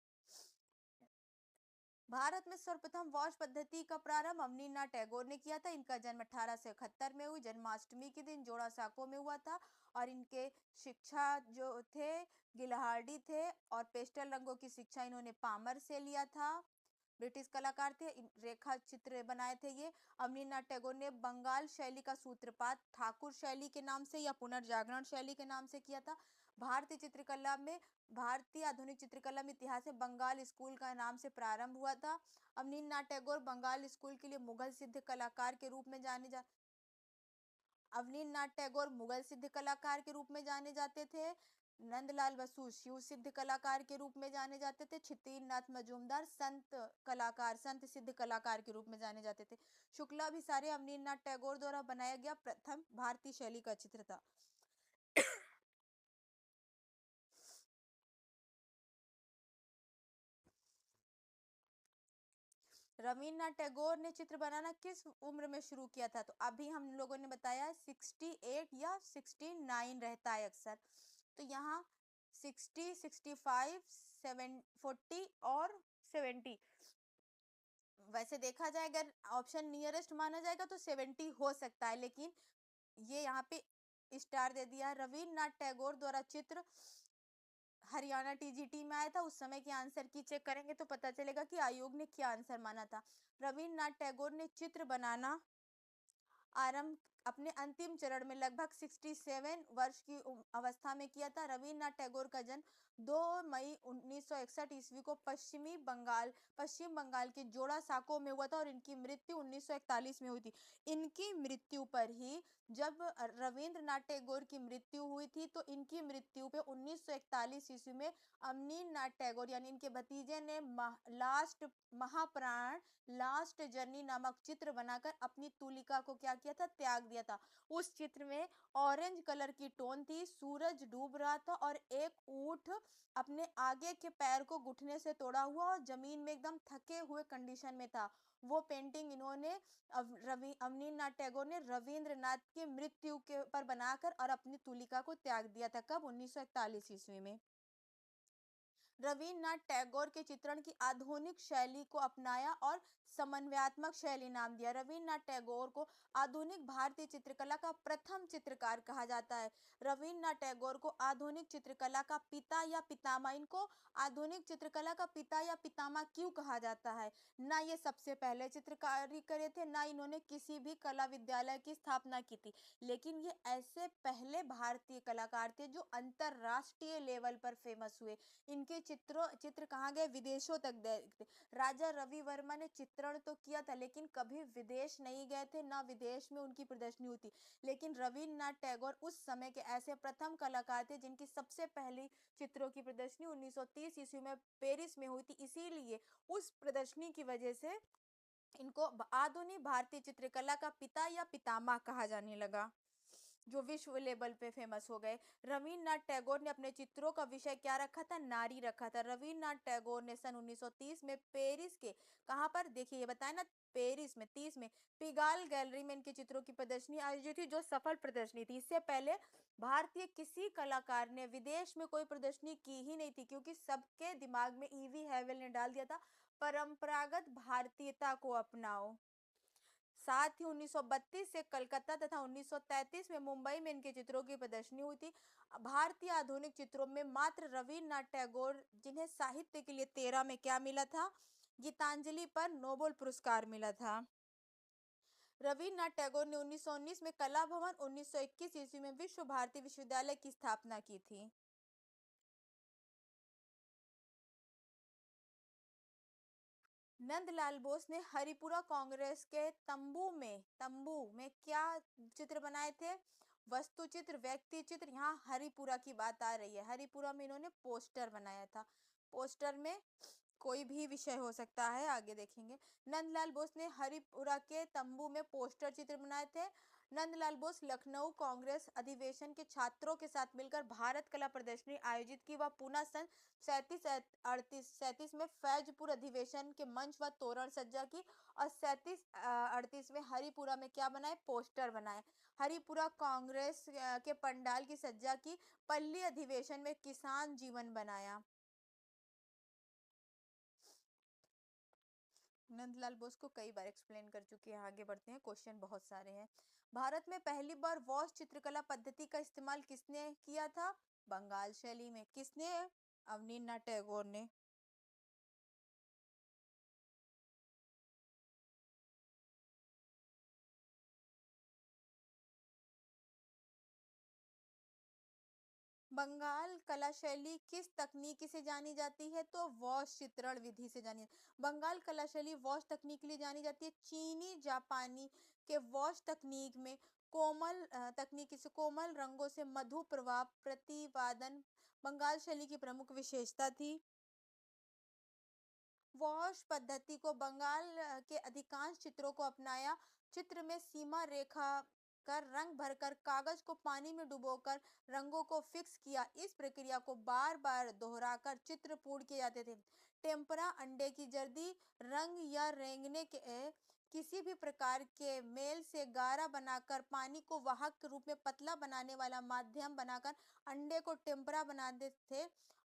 [SPEAKER 2] भारत में सर्वप्रथम वॉश पद्धति का प्रारंभ अवनींद्रनाथ टैगोर ने किया था। इनका जन्म 1871 में हुई, जन्माष्टमी के दिन जोड़ा साको में हुआ था। और इनके शिक्षा जो थे गिलहार्डी थे, और पेस्टल रंगों की शिक्षा इन्होंने पामर से लिया था। ब्रिटिश कलाकार थे, रेखा चित्र बनाए थे ये। अवनींद्रनाथ टैगोर ने बंगाल शैली का सूत्रपात ठाकुर शैली के नाम से या पुनर्जागरण शैली के नाम से किया था। भारतीय चित्रकला में, भारतीय आधुनिक चित्रकला में इतिहास में बंगाल स्कूल का नाम से प्रारंभ हुआ था। अवनींद्रनाथ टैगोर बंगाल स्कूल के लिए मुगल सिद्ध कलाकार के रूप में अवनींद्रनाथ टैगोर मुगल सिद्ध कलाकार के रूप में जाने जाते थे। नंदलाल बसु शिव सिद्ध कलाकार के रूप में जाने जाते थे। क्षितिज नाथ मजूमदार संत कलाकार, संत सिद्ध कलाकार के रूप में जाने जाते थे। शुक्ला भी सारे अवनींद्रनाथ टैगोर द्वारा बनाया गया प्रथम भारतीय शैली का चित्र था। रवीन्द्रनाथ टैगोर ने चित्र बनाना किस उम्र में शुरू किया था? तो अभी हम लोगों ने बताया 68 या 69 रहता है अक्सर, तो यहाँ 60, 65, 40 और 70। वैसे देखा जाए अगर ऑप्शन नियरेस्ट माना जाएगा तो 70 हो सकता है, लेकिन ये यहाँ पे स्टार दे दिया है। रवीन्द्रनाथ टैगोर द्वारा चित्र हरियाणा टीजीटी में आया था। उस समय के आंसर की चेक करेंगे तो पता चलेगा कि आयोग ने क्या आंसर माना था। रवीन्द्रनाथ टैगोर ने चित्र बनाना आरंभ अपने अंतिम चरण में लगभग 67 वर्ष की अवस्था में किया था। रवीन्द्रनाथ टैगोर का जन्म 2 मई 1961 ईस्वी को पश्चिम बंगाल के जोड़ा साको में हुआ था और इनकी मृत्यु 1941 में हुई थी। इनकी मृत्यु पर ही, जब रवीन्द्रनाथ टैगोर की मृत्यु हुई थी तो इनकी मृत्यु पे 1941 ईस्वी में अवनींद्रनाथ टैगोर यानी इनके भतीजे ने लास्ट महाप्राण, लास्ट जर्नी नामक चित्र बनाकर अपनी तूलिका को क्या किया था? त्याग दिया था। उस चित्र में ऑरेंज कलर की टोन थी, सूरज डूब रहा था और एक ऊंट अपने आगे के पैर को घुटने से तोड़ा हुआ और जमीन में एकदम थके हुए कंडीशन में था। वो पेंटिंग इन्होंने अवनींद्रनाथ टैगोर ने रविंद्रनाथ की मृत्यु के पर बनाकर और अपनी तूलिका को त्याग दिया था। कब? 1941 ईस्वी में। रवीन्द्रनाथ टैगोर के चित्रण की आधुनिक शैली को अपनाया और समन्वयात्मक शैली नाम दिया। रविन्द्रनाथ टैगोर को आधुनिक भारतीय चित्रकला का प्रथम चित्रकार कहा जाता है। रविन्द्रनाथ टैगोर को आधुनिक चित्रकला का पिता या पितामह, इनको आधुनिक चित्रकला का पिता या पितामह क्यों कहा जाता है? ना ये सबसे पहले चित्रकारी करे थे, ना इन्होंने किसी भी कला विद्यालय की स्थापना की थी, लेकिन ये ऐसे पहले भारतीय कलाकार थे जो अंतरराष्ट्रीय लेवल पर फेमस हुए। इनके चित्र कहाँ गए? विदेशों तक गए। राजा रवि वर्मा ने चित्रण तो किया था, लेकिन कभी विदेश नहीं गए थे, ना विदेश में उनकी प्रदर्शनी हुई थी। लेकिन रविन्द्रनाथ टैगोर उस समय के ऐसे प्रथम कलाकार थे जिनकी सबसे पहली चित्रों की प्रदर्शनी 1930 ईस्वी में पेरिस में हुई थी। इसीलिए उस प्रदर्शनी की वजह से इनको आधुनिक भारतीय चित्रकला का पिता या पितामह कहा जाने लगा, जो विश्व लेवल पे फेमस हो गए। रविन्द्रनाथ टैगोर ने अपने चित्रों का विषय क्या रखा था? नारी रखा था। रविन्द्रनाथ टैगोर ने सन 1930 में पेरिस के, कहाँ पर? देखिए, ये बताया ना, पेरिस में 30 में पिगाल गैलरी में इनके चित्रों की प्रदर्शनी आयोजित थी, जो सफल प्रदर्शनी थी। इससे पहले भारतीय किसी कलाकार ने विदेश में कोई प्रदर्शनी की ही नहीं थी, क्योंकि सबके दिमाग में ईवी हैवेल ने डाल दिया था, परंपरागत भारतीयता को अपनाओ। साथ ही 1932 से कलकत्ता तथा 1933 में मुंबई में इनके चित्रों की प्रदर्शनी हुई थी। भारतीय आधुनिक चित्रों में मात्र रविन्द्रनाथ टैगोर, जिन्हें साहित्य के लिए 13 में क्या मिला था? गीतांजलि पर नोबेल पुरस्कार मिला था। रविन्द्रनाथ टैगोर ने 1919 में कला भवन, 1921 ईस्वी में विश्व भारती विश्वविद्यालय की स्थापना की थी। नंदलाल बोस ने हरिपुरा कांग्रेस के तंबू में क्या चित्र बनाए थे? वस्तु चित्र, व्यक्ति चित्र। यहाँ हरिपुरा की बात आ रही है। हरिपुरा में इन्होंने पोस्टर बनाया था। पोस्टर में कोई भी विषय हो सकता है, आगे देखेंगे। नंदलाल बोस ने हरिपुरा के तंबू में पोस्टर चित्र बनाए थे। नंदलाल बोस लखनऊ कांग्रेस अधिवेशन के छात्रों के साथ मिलकर भारत कला प्रदर्शनी आयोजित की। वह पुनः सन 37-38 में फैजपुर अधिवेशन के मंच व तोरण सज्जा की, और 37-38 में हरिपुरा में क्या बनाए? पोस्टर बनाए। हरिपुरा कांग्रेस के पंडाल की सज्जा की। पल्ली अधिवेशन में किसान जीवन बनाया। नंदलाल बोस को कई बार एक्सप्लेन कर चुके हैं। आगे बढ़ते हैं, क्वेश्चन बहुत सारे हैं। भारत में पहली बार वॉश चित्रकला पद्धति का इस्तेमाल किसने किया था? बंगाल शैली में। किसने? अवनींद्रनाथ टैगोर ने। बंगाल कला शैली किस तकनीकी से जानी जाती है? तो वॉश चित्रण विधि से जानी। बंगाल कला शैली वॉश तकनीक के लिए जानी जाती है। चीनी जापानी के वॉश तकनीक में कोमल तकनीकी से कोमल रंगों से मधु प्रभाव प्रतिपादन बंगाल शैली की प्रमुख विशेषता थी। वॉश पद्धति को बंगाल के अधिकांश चित्रों को अपनाया। चित्र में सीमा रेखा कर रंग भरकर कागज को पानी में डुबोकर रंगों को फिक्स किया। इस प्रक्रिया को बार बार दोहराकर चित्र पूर्ण किए जाते थे। टेम्परा अंडे की जर्दी रंग या रेंगने के किसी भी प्रकार के मेल से गाढ़ा बनाकर पानी को वाहक के रूप में पतला बनाने वाला माध्यम बनाकर अंडे को टेम्परा बनाते थे।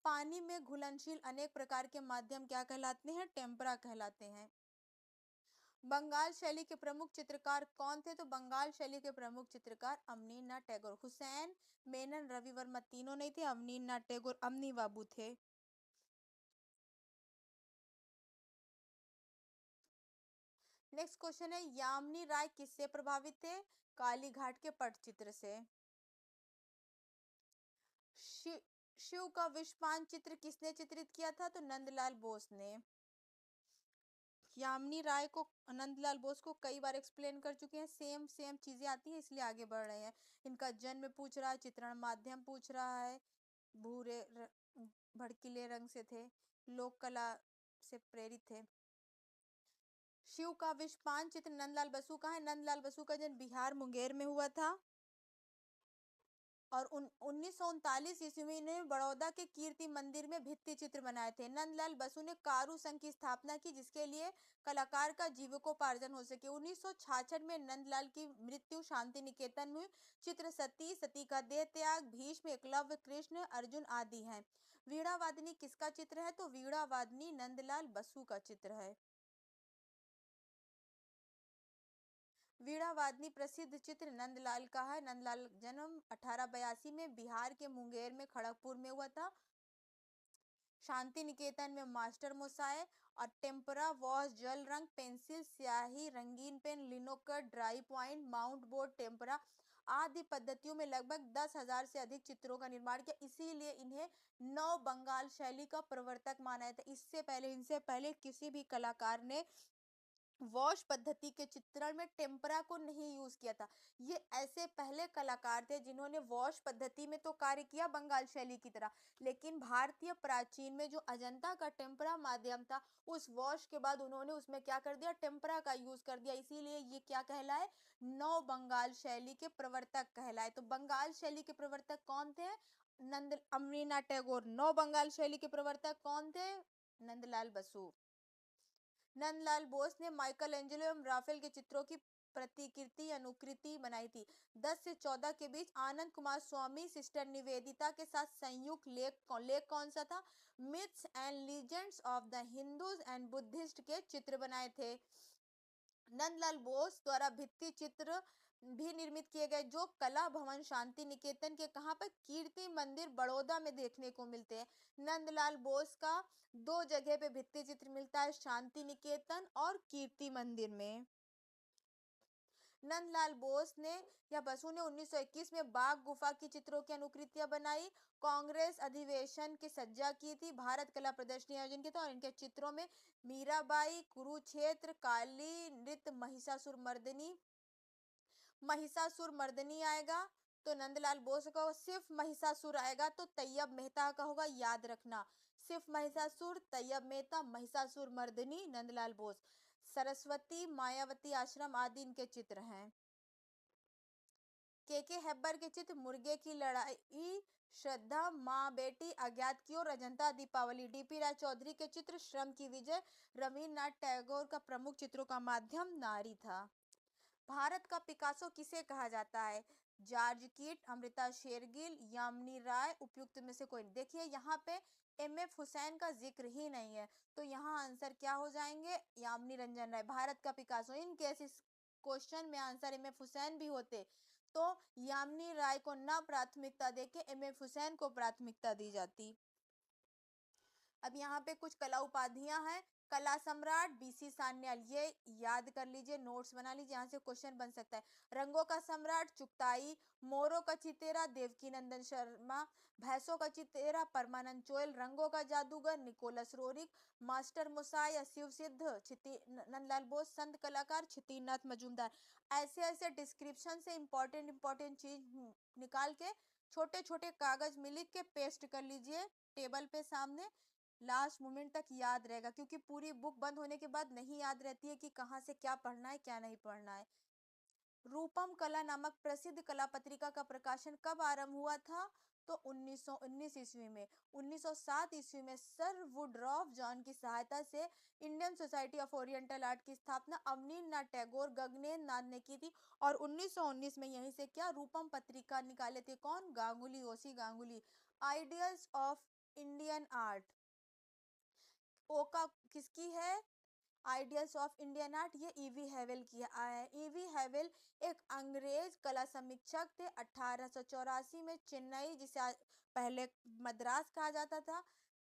[SPEAKER 2] पानी में घुलनशील अनेक प्रकार के माध्यम क्या कहलाते हैं? टेम्परा कहलाते हैं। बंगाल शैली के प्रमुख चित्रकार कौन थे? तो बंगाल शैली के प्रमुख चित्रकार अवनींद्रनाथ टैगोर, हुसैन मेनन, रवि वर्मा तीनों नहीं थे। अवनींद्रनाथ टैगोर अवनी बाबू थे। नेक्स्ट क्वेश्चन है, यामिनी राय किससे प्रभावित थे? कालीघाट के पटचित्र से। शिव का विश्वपान चित्र किसने चित्रित किया था? तो नंदलाल बोस ने। यामिनी राय को नंदलाल बोस को कई बार एक्सप्लेन कर चुके हैं। सेम सेम चीजें आती हैं, इसलिए आगे बढ़ रहे हैं। इनका जन्म पूछ रहा है, चित्रण माध्यम पूछ रहा है, भूरे भड़कीले रंग से थे, लोक कला से प्रेरित थे। शिव का विश्वपान चित्र नंदलाल बसु का है। नंदलाल बसु का जन्म बिहार मुंगेर में हुआ था, और 1939 ईस्वी में इन्होंने बड़ौदा के कीर्ति मंदिर में भित्ति चित्र बनाए थे। नंदलाल बसु ने कारू संघ की स्थापना की, जिसके लिए कलाकार का जीविकोपार्जन हो सके। 1966 में नंदलाल की मृत्यु शांति निकेतन में। चित्र सती, सती का देह त्याग, भीष्म, एकलव्य, कृष्ण, अर्जुन आदि हैं। वीणा वादनी किसका चित्र है? तो वीणा वादनी नंदलाल बसु का चित्र है। वीणावादनी प्रसिद्ध चित्र नंदलाल का है। नंदलाल जन्म 1882 में बिहार के मुंगेर में खड़गपुर में हुआ था। शांति निकेतन में मास्टर मोसाए और टेम्परा वॉश जल रंग, पेंसिल, स्याही, रंगीन pen, linocut, dry point, mount board, tempera आदि पद्धतियों में लगभग 10,000 से अधिक चित्रों का निर्माण किया। इसीलिए इन्हें नव बंगाल शैली का प्रवर्तक माना जाता है। इनसे पहले किसी भी कलाकार ने वॉश पद्धति के चित्रण में टेम्परा को नहीं यूज किया था। ये ऐसे पहले कलाकार थे जिन्होंने वॉश पद्धति में तो कार्य किया बंगाल शैली की तरह, लेकिन भारतीय प्राचीन में जो अजंता का टेम्परा माध्यम था, उस वॉश के बाद उन्होंने उसमें क्या कर दिया, टेम्परा का यूज कर दिया। इसीलिए ये क्या कहलाए, नव बंगाल शैली के प्रवर्तक कहलाए। तो बंगाल शैली के प्रवर्तक कौन थे? अमीना टैगोर। नव बंगाल शैली के प्रवर्तक कौन थे? नंदलाल बसु। नंदलाल बोस ने माइकल एंजेलो एवं राफेल के चित्रों की प्रतिकृति अनुकृति बनाई थी। 10 से 14 के बीच आनंद कुमार स्वामी सिस्टर निवेदिता के साथ संयुक्त लेख कौन सा था? Myths and legends of the Hindus and Buddhist के चित्र बनाए थे। नंदलाल बोस द्वारा भित्ति चित्र भी निर्मित किए गए, जो कला भवन शांति निकेतन के कहां पर? कीर्ति मंदिर बड़ौदा में देखने को मिलते हैं। नंदलाल बोस का 2 जगह पे भित्ति चित्र मिलता है, शांति निकेतन और कीर्ति मंदिर में। नंदलाल बोस ने या बसु ने 1921 में बाघ गुफा की चित्रों की अनुकृतियां बनाई, कांग्रेस अधिवेशन की सज्जा की थी, भारत कला प्रदर्शनी आयोजन किया था और इनके चित्रों में मीराबाई, कुरुक्षेत्र, काली नृत्य, महिषासुर मर्दनी आएगा। तो नंदलाल बोस का सिर्फ महिषासुर आएगा, तो तैयब मेहता का होगा, याद रखना। सिर्फ महिषासुर, तैयब मेहता, महिषासुर मर्दनी, नंदलाल बोस। सरस्वती, मायावती आश्रम आदि इनके चित्र हैं। के हेब्बर के चित्र मुर्गे की लड़ाई, श्रद्धा, माँ बेटी, अज्ञात की ओर, अजंता, दीपावली। डीपी राय चौधरी के चित्र श्रम की विजय, रविन्द्रनाथ टैगोर का प्रमुख चित्रों का माध्यम नारी था। भारत का पिकासो किसे कहा जाता है? जॉर्ज कीट, अमृता शेरगिल, यामिनी राय, उपयुक्त में से कोई नहीं। देखिए यहाँ पे एम.एफ. हुसैन का जिक्र ही नहीं है, तो यहाँ आंसर क्या हो जाएंगे? यामिनी रंजन राय। भारत का पिकासो, इन केस इस क्वेश्चन में आंसर एम.एफ. हुसैन भी होते तो यामिनी राय को ना प्राथमिकता देके एम.एफ. हुसैन को प्राथमिकता दी जाती। अब यहाँ पे कुछ कला उपाधियां हैं। कला सम्राट बीसी सान्याल, ये याद कर लीजिए, नोट्स बना लीजिए, यहाँ से क्वेश्चन बन सकता है। रंगों का सम्राट चुगताई, मोरों का चितेरा देवकी नंदन शर्मा, भैंसों का चितेरा परमानंद चोयल, रंगों का जादूगर निकोलस रोरिक, मास्टर मुसाई या शिव सिद्ध नंदलाल बोस, संत कलाकार छितिनाथ मजूमदार। ऐसे ऐसे डिस्क्रिप्शन से इंपॉर्टेंट चीज निकाल के छोटे छोटे कागज में लिख के पेस्ट कर लीजिए टेबल पे सामने। लास्ट मोमेंट तक याद रहेगा, क्योंकि पूरी बुक बंद होने के बाद नहीं याद रहती है कि कहाँ से क्या पढ़ना है क्या नहीं पढ़ना है। रूपम कला नामक प्रसिद्ध कला पत्रिका का प्रकाशन कब आरंभ हुआ था? तो 1919 ईस्वी में। 1907 ईस्वी में सर वुडरॉफ जॉन की सहायता से Indian society of oriental art की स्थापना अवनींद्रनाथ टैगोर गगनेंद्र नाथ ने की थी और 1919 में यहीं से क्या रूपम पत्रिका निकाले थे? कौन? Ganguly, O C Ganguly. Ideals of Indian art ओ का किसकी है? आइडियल्स ऑफ इंडियन आर्ट, ये ईवी हैवेल की है। ईवी हैवेल एक अंग्रेज कला समीक्षक थे। 1884 में चेन्नई, जिसे पहले मद्रास कहा जाता था,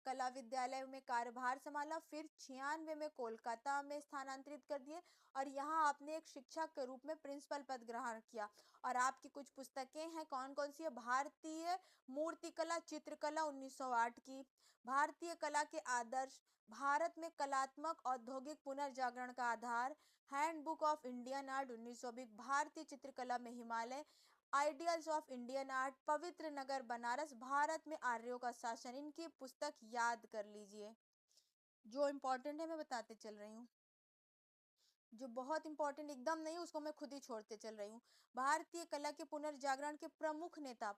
[SPEAKER 2] कला विद्यालय में कार्यभार संभाला। फिर 96 में कोलकाता में स्थानांतरित कर दिए और यहाँ आपने एक शिक्षक के रूप में प्रिंसिपल पद ग्रहण किया। और आपकी कुछ पुस्तकें हैं, कौन कौन सी है? भारतीय मूर्तिकला चित्रकला 1908 की, भारतीय कला के आदर्श, भारत में कलात्मक औद्योगिक पुनर्जागरण का आधार, हैंडबुक ऑफ इंडियन आर्ट 1920, भारतीय चित्रकला में Himalaya, ideals of Indian art, पवित्र नगर बनारस, भारत में आर्यों का शासन। इनकी पुस्तक याद कर लीजिए। जो इंपॉर्टेंट है मैं बताते चल रही हूँ, जो बहुत इंपॉर्टेंट एकदम नहीं उसको मैं खुद ही छोड़ते चल रही हूँ। भारतीय कला के पुनर्जागरण के प्रमुख नेता,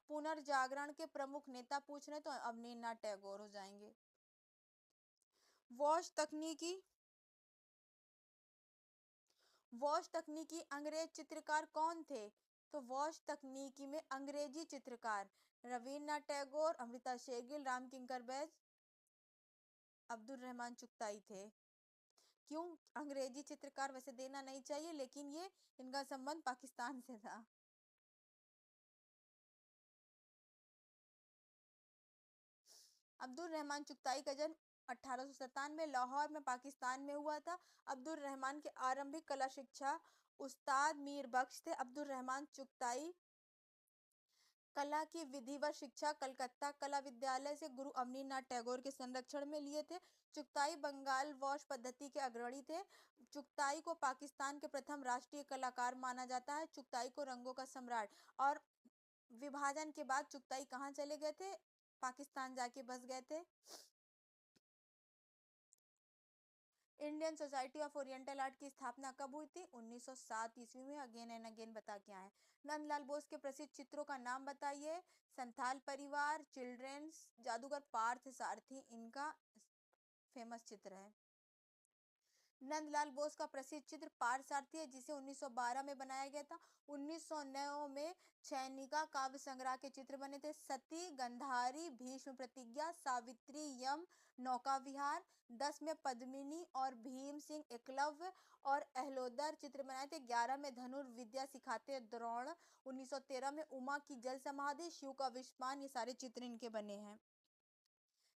[SPEAKER 2] पूछ रहे तो अवनींद्रनाथ टैगोर हो जाएंगे। वॉश तकनीकी अंग्रेज चित्रकार कौन थे? तो वॉश तकनीकी में अंग्रेजी चित्रकार रविन्द्रनाथ टैगोर, अमृता शेरगिल, राम किंकर बैज, अब्दुल रहमान चुगताई थे। क्यों? अंग्रेजी चित्रकार, वैसे देना नहीं चाहिए, लेकिन ये इनका संबंध पाकिस्तान से था। अब्दुल रहमान चुगताई का जन्म 1897 लाहौर में पाकिस्तान में हुआ था। अब्दुल रहमान के आरंभिक कला शिक्षा उस्ताद मीर बख्श थे। अब्दुल रहमान चुगताई कला की विधिवत शिक्षा कलकत्ता कला विद्यालय से गुरु अवनीनाथ टैगोर के संरक्षण में लिए थे। चुगताई बंगाल वॉश पद्धति के अग्रणी थे। चुगताई को पाकिस्तान के प्रथम राष्ट्रीय कलाकार माना जाता है। चुगताई को रंगों का सम्राट, और विभाजन के बाद चुगताई कहाँ चले गए थे? पाकिस्तान जाके बस गए थे। Indian society of oriental art की स्थापना कब हुई थी? 1907 ईस्वी में। अगेन एंड अगेन बता के आए। नंदलाल बोस के प्रसिद्ध चित्रों का नाम बताइए। संथाल परिवार, चिल्ड्रेंस, जादूगर पार्थ सारथी इनका फेमस चित्र है। नंदलाल बोस का प्रसिद्ध चित्र पार्थसारथी है, जिसे 1912 में बनाया गया था। 1909 में चैनिका काव्य संग्रह के चित्र बने थे। सती, गंधारी, भीष्म प्रतिज्ञा, सावित्री, यम, नौका विहार। 10 में पद्मिनी और भीम सिंह, एकलव्य और अहलोदर चित्र बनाए थे। 11 में धनुर्विद्या सिखाते द्रोण। 1913 में उमा की जल समाधि, शिव का विषपान, ये सारे चित्र इनके बने हैं।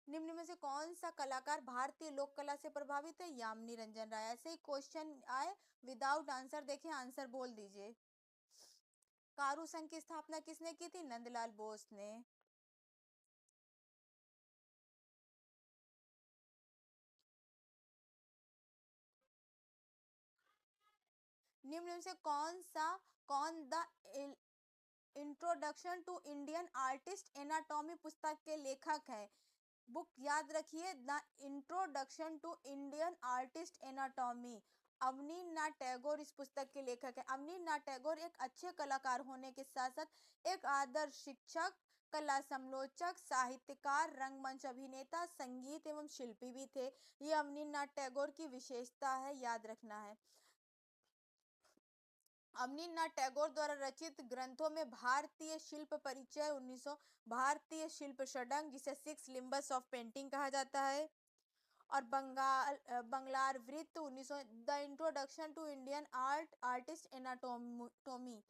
[SPEAKER 2] निम्न में से कौन सा कलाकार भारतीय लोक कला से प्रभावित है? यामिनी रंजन राय। ऐसे ही क्वेश्चन आए विदाउट आंसर देखें, आंसर बोल दीजिए। कारु संघ की स्थापना किसने की थी? नंदलाल बोस ने। निम्न में से कौन the introduction to Indian artist anatomy पुस्तक के लेखक है? बुक याद रखिए, the introduction to Indian artist anatomy. Avaninath Tagore इस पुस्तक के लेखक हैं। अवनीनाथ टैगोर एक अच्छे कलाकार होने के साथ साथ एक आदर्श शिक्षक, कला समालोचक, साहित्यकार, रंगमंच अभिनेता, संगीत एवं शिल्पी भी थे। ये अवनीनाथ टैगोर की विशेषता है, याद रखना है। अवनीनाथ टैगोर द्वारा रचित ग्रंथों में भारतीय शिल्प परिचय 1900, भारतीय शिल्प षडंग जिसे 6 लिम्बस ऑफ पेंटिंग कहा जाता है, और बंगलार वृत्त 1900, the introduction to Indian artist anatomy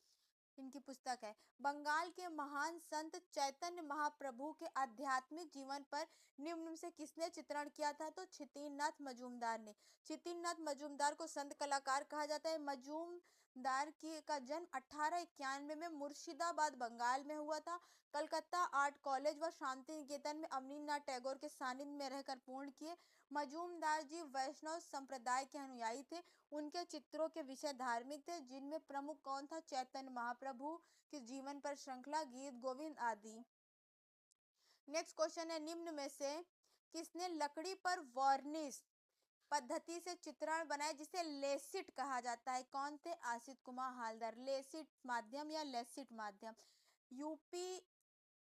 [SPEAKER 2] इनकी पुस्तक है। बंगाल के महान संत चैतन्य महाप्रभु के आध्यात्मिक जीवन पर निम्न से किसने चित्रण किया था? तो छितिननाथ मजूमदार ने। छितिननाथ मजूमदार को संत कलाकार कहा जाता है। मजूमदार का जन्म 1891 में मुर्शिदाबाद बंगाल में हुआ था। कलकत्ता आर्ट कॉलेज व शांति निकेतन में अवनीनाथ टैगोर के सानिध्य में रहकर पूर्ण किए। मजूमदार जी वैष्णव संप्रदाय के अनुयायी थे। उनके चित्रों के विषय धार्मिक थे, जिनमें प्रमुख कौन था? चैतन्य महाप्रभु के जीवन पर श्रृंखला, गीत गोविंद आदि। नेक्स्ट क्वेश्चन है, निम्न में से किसने लकड़ी पर वार्निश पद्धति से चित्रण बनाए जिसे लेसिट कहा जाता है? कौन थे? आसित कुमार हालदार। लेसिट माध्यम या लेसिट माध्यम। यूपी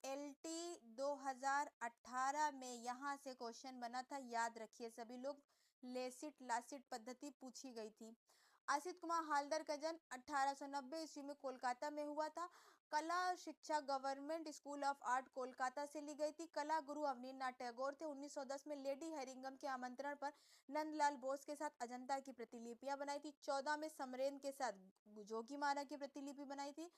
[SPEAKER 2] एलटी 2018 में यहाँ से क्वेश्चन बना था, याद रखिए सभी लोग। लेसिट लासिट पद्धति पूछी गई थी। असित कुमार हालदर का जन्म 1890 ईस्वी में कोलकाता में हुआ था। कला शिक्षा government school of art Kolkata से ली गई थी। कला गुरु अवनीनाथ टैगोर थे। 1910 में लेडी हेरिंगम के आमंत्रण पर नंदलाल बोस के साथ अजंता की प्रतिलिपियां बनाई थी। 14 में समरेंद्र के साथ जोगीमारा की प्रतिलिपि बनाई थी।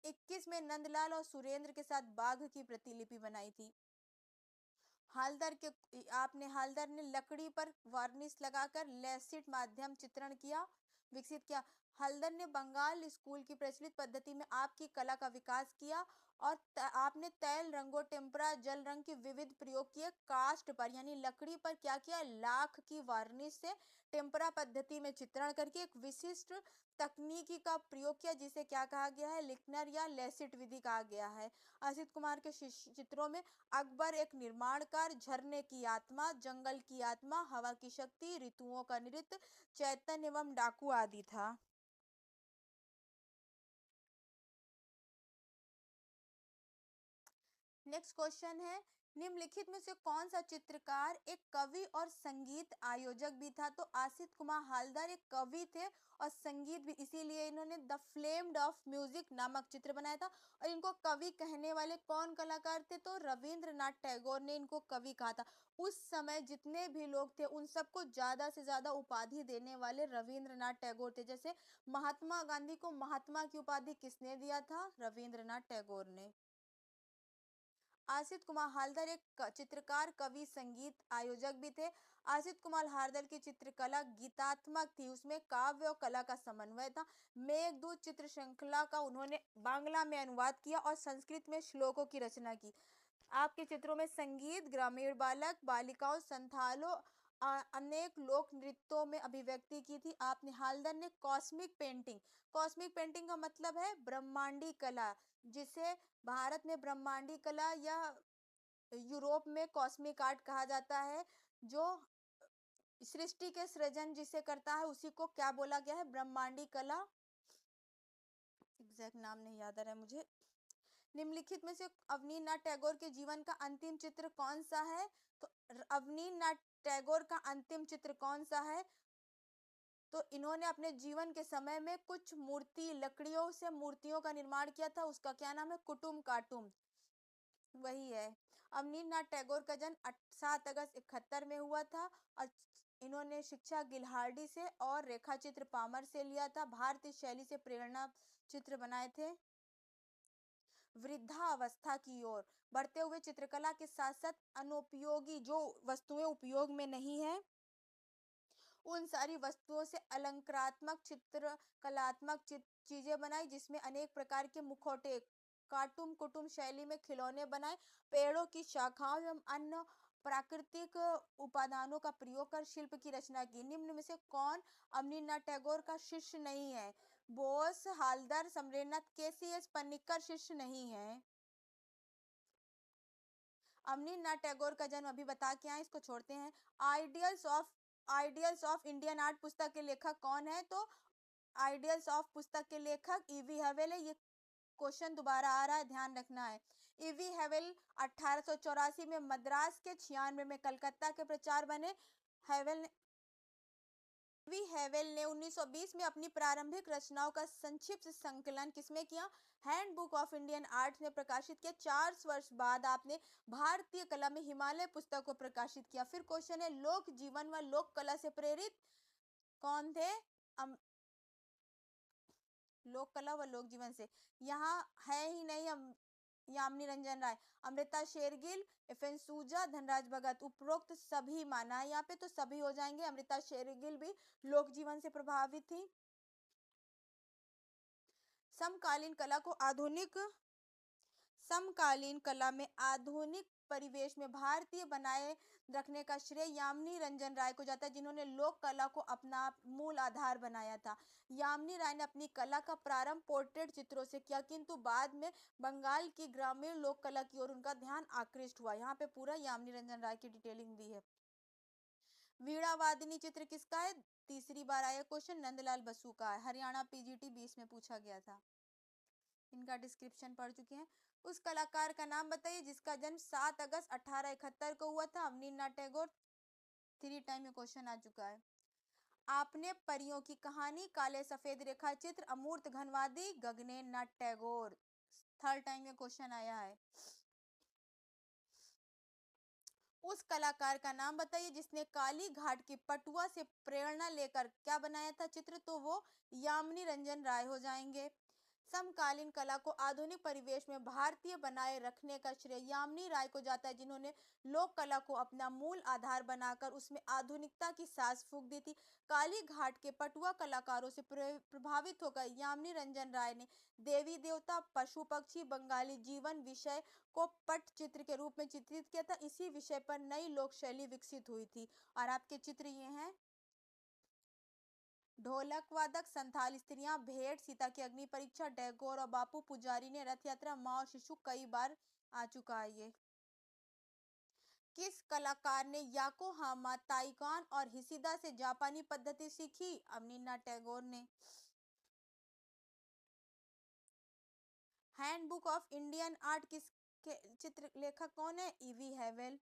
[SPEAKER 2] 21 में नंदलाल और सुरेंद्र के साथ बाघ की प्रतिलिपि बनाई थी। हालदर ने लकड़ी पर वार्निश लगाकर लेसिट माध्यम चित्रण किया, विकसित किया। हल्दर ने बंगाल स्कूल की प्रचलित पद्धति में आपकी कला का विकास किया, और आपने तैल रंगों, टेम्परा, जल रंग के विविध प्रयोग किए। कास्ट पर यानी लकड़ी पर क्या किया? लाख की वार्निश से टेम्परा पद्धति में चित्रण करके एक विशिष्ट तकनीकी का प्रयोग किया, जिसे क्या कहा गया है? लिकनर या लेसिट विधि कहा गया है। असित कुमार के चित्रों में अकबर एक निर्माणकार, झरने की आत्मा, जंगल की आत्मा, हवा की शक्ति, ऋतुओं का नृत्य, चैतन्य एवं डाकू आदि था। नेक्स्ट क्वेश्चन है, निम्नलिखित में से कौन सा चित्रकार एक कवि और संगीत आयोजक भी था? तो आसित कुमार हालदार एक कवि थे और संगीत भी, इसीलिए इन्होंने द फ्लेम्ड ऑफ म्यूजिक नामक चित्र बनाया था। और इनको कवि कहने वाले कौन कलाकार थे? तो रविंद्रनाथ टैगोर ने इनको कवि कहा था। उस समय जितने भी लोग थे उन सबको ज्यादा से ज्यादा उपाधि देने वाले रविंद्रनाथ टैगोर थे। जैसे महात्मा गांधी को महात्मा की उपाधि किसने दिया था? रविंद्रनाथ टैगोर ने। आसित कुमार हालदर एक चित्रकार, कवि, संगीत आयोजक भी थे। आसित कुमार हालदर की चित्रकला गीतात्मक थी, उसमें काव्य और कला का समन्वय था। मेघदूत चित्र श्रृंखला का उन्होंने बांग्ला में अनुवाद किया और संस्कृत में श्लोकों की रचना की। आपके चित्रों में संगीत, ग्रामीण बालक बालिकाओं, संथालों, अनेक लोक नृत्यों में अभिव्यक्ति की थी। आपने हालदर ने कॉस्मिक पेंटिंग का मतलब है ब्रह्मांडी कला, जिसे भारत में ब्रह्मांडी कला या यूरोप में कॉस्मिक आर्ट कहा जाता है। जो सृष्टि के सृजन जिसे करता है उसी को क्या बोला गया है? ब्रह्मांडी कला। एग्जैक्ट नाम नहीं याद आ रहा है मुझे। निम्नलिखित में से अवनींद्रनाथ टैगोर के जीवन का अंतिम चित्र कौन सा है? तो अवनींद्रनाथ टैगोर का अंतिम चित्र कौन सा है? तो इन्होंने अपने जीवन के समय में कुछ मूर्ति लकड़ियों से मूर्तियों का निर्माण किया था, उसका क्या नाम है? कुटुम काटुम, वही है। अवनींद्रनाथ टैगोर का जन्म 7 अगस्त 71 में हुआ था और इन्होंने शिक्षा गिल्हार्डी से और रेखा चित्र पामर से लिया था। भारतीय शैली से प्रेरणा चित्र बनाए थे। वृद्धावस्था की ओर बढ़ते हुए चित्रकला के साथ साथ अनुपयोगी जो वस्तुएं उपयोग में नहीं है उन सारी वस्तुओं से अलंकारात्मक चित्र कलात्मक चीजें बनाई, जिसमें अनेक प्रकार के मुखौटे, कार्टून कुटुम शैली में खिलौने बनाए, पेड़ों की शाखाओं एवं अन्य प्राकृतिक उपादानों का प्रयोग कर शिल्प की रचना की। निम्न में से कौन अवनींद्रनाथ टैगोर का शिष्य नहीं है? बोस, हालदर, समरेंद्रनाथ, के.सी.एस. पन्निक्कर शिष्य नहीं है। अवनींद्रनाथ टैगोर का जन्म अभी बता के आए, इसको छोड़ते हैं। आइडियल्स ऑफ इंडियन आर्ट पुस्तक के लेखक कौन है? तो आइडियल्स ऑफ पुस्तक के लेखक ईवी हेवेल है। ये क्वेश्चन दोबारा आ रहा है, ध्यान रखना है। ईवी हेवेल 1884 में मद्रास के, 96 में कलकत्ता के प्रचार बने। हेवेल ने 1920 में अपनी प्रारंभिक रचनाओं का संक्षिप्त संकलन किसमें किया? हैंडबुक ऑफ इंडियन आर्ट में प्रकाशित किया। 4 वर्ष बाद आपने भारतीय कला में हिमालय पुस्तक को प्रकाशित किया। फिर क्वेश्चन है, लोक जीवन व लोक कला से प्रेरित कौन थे? लोक कला व लोक जीवन से यहाँ है ही नहीं। यामिनी रंजन राय, अमृता शेरगिल, एफएन सूजा, धनराज भगत, उपरोक्त सभी माना है यहाँ पे, तो सभी हो जाएंगे। अमृता शेरगिल भी लोक जीवन से प्रभावित थी। समकालीन कला में आधुनिक परिवेश में भारतीय बनाए रखने का श्रेय यामिनी रंजन राय को जाता है, जिन्होंने लोक कला को अपना मूल आधार बनाया था। यामिनी राय ने अपनी कला का प्रारंभ पोर्ट्रेट चित्रों से किया, किंतु बाद में बंगाल की ग्रामीण लोक कला की ओर उनका ध्यान आकृष्ट हुआ। यहाँ पे पूरा यामिनी रंजन राय की डिटेलिंग दी है। वीणा वादिनी चित्र किसका है? तीसरी बार आया क्वेश्चन, नंदलाल बसु का है। हरियाणा पीजीटी 20 में पूछा गया था। इनका डिस्क्रिप्शन पढ़ चुके हैं। उस कलाकार का नाम बताइए जिसका जन्म 7 अगस्त 1871 को हुआ था। अवनींद्रनाथ टैगोर। 3 टाइम में क्वेश्चन आ चुका है। आपने परियों की कहानी, काले सफेद रेखा चित्र, अमूर्त घनवादी, गगनेन्द्र नाथ टैगोर। 3rd टाइम में क्वेश्चन आया है। उस कलाकार का नाम बताइए जिसने काली घाट की पटुआ से प्रेरणा लेकर क्या बनाया था चित्र? तो वो यामिनी रंजन राय हो जाएंगे। समकालीन कला को आधुनिक परिवेश में भारतीय बनाए रखने का श्रेय यामिनी राय को जाता है, जिन्होंने लोक कला को अपना मूल आधार बनाकर उसमें आधुनिकता की सांस फूंक दी थी। काली घाट के पटुआ कलाकारों से प्रभावित होकर यामिनी रंजन राय ने देवी देवता, पशु पक्षी, बंगाली जीवन विषय को पटचित्र के रूप में चित्रित किया था। इसी विषय पर नई लोक शैली विकसित हुई थी। और आपके चित्र ये हैं। ढोलक वादक, संथाल स्त्रियां, भेंट, सीता की अग्नि परीक्षा, टैगोर और बापू पुजारी ने रथ यात्रा, माँ और शिशु, कई बार आ चुका है ये। किस कलाकार ने याकोहामा, ताइवान और हिसिदा से जापानी पद्धति सीखी? अवनींद्रनाथ टैगोर ने। हैंडबुक ऑफ इंडियन आर्ट के चित्र लेखक कौन है? ईवी हैवेल।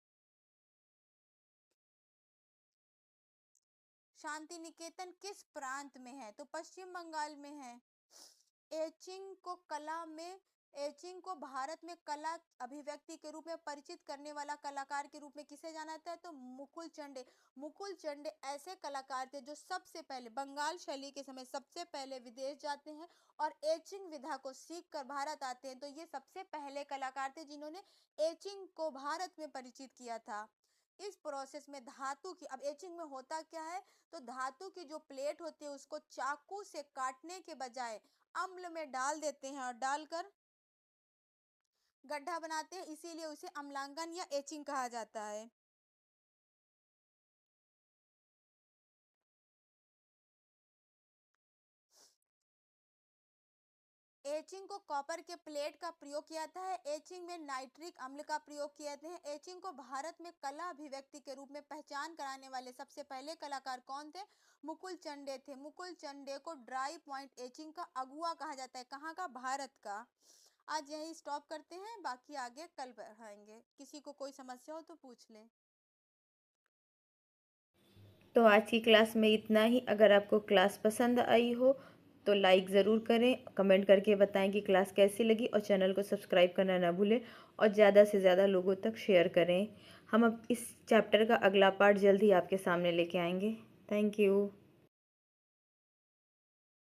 [SPEAKER 2] शांति निकेतन किस प्रांत में है? तो पश्चिम बंगाल में है। एचिंग को भारत में कला अभिव्यक्ति के रूप में परिचित करने वाला कलाकार के रूप में किसे जाना जाता है? तो मुकुल चंडे। मुकुल चंडे ऐसे कलाकार थे जो सबसे पहले बंगाल शैली के समय सबसे पहले विदेश जाते हैं और एचिंग विधा को सीख कर भारत आते हैं। तो ये सबसे पहले कलाकार थे जिन्होंने एचिंग को भारत में परिचित किया था। इस प्रोसेस में धातु की, अब एचिंग में होता क्या है, तो धातु की जो प्लेट होती है उसको चाकू से काटने के बजाय अम्ल में डाल देते हैं और डालकर गड्ढा बनाते हैं, इसीलिए उसे अम्लांकन या एचिंग कहा जाता है। एचिंग को कॉपर के प्लेट का प्रयोग किया जाता है। एचिंग में नाइट्रिक अम्ल का प्रयोग किए जाते हैं। एचिंग को भारत में कला अभिव्यक्ति के रूप में पहचान कराने वाले सबसे पहले कलाकार कौन थे? मुकुल चंडे थे। मुकुल चंडे को ड्राई पॉइंट एचिंग का अगुआ कहा जाता है। कहाँ का? भारत का। आज यही स्टॉप करते हैं, बाकी आगे कल बढ़ाएंगे। किसी को कोई समस्या हो तो पूछ ले।
[SPEAKER 1] तो आज की क्लास में इतना ही। अगर आपको क्लास पसंद आई हो तो लाइक ज़रूर करें, कमेंट करके बताएं कि क्लास कैसी लगी और चैनल को सब्सक्राइब करना ना भूलें और ज़्यादा से ज़्यादा लोगों तक शेयर करें। हम अब इस चैप्टर का अगला पार्ट जल्द ही आपके सामने लेके आएंगे। Thank you.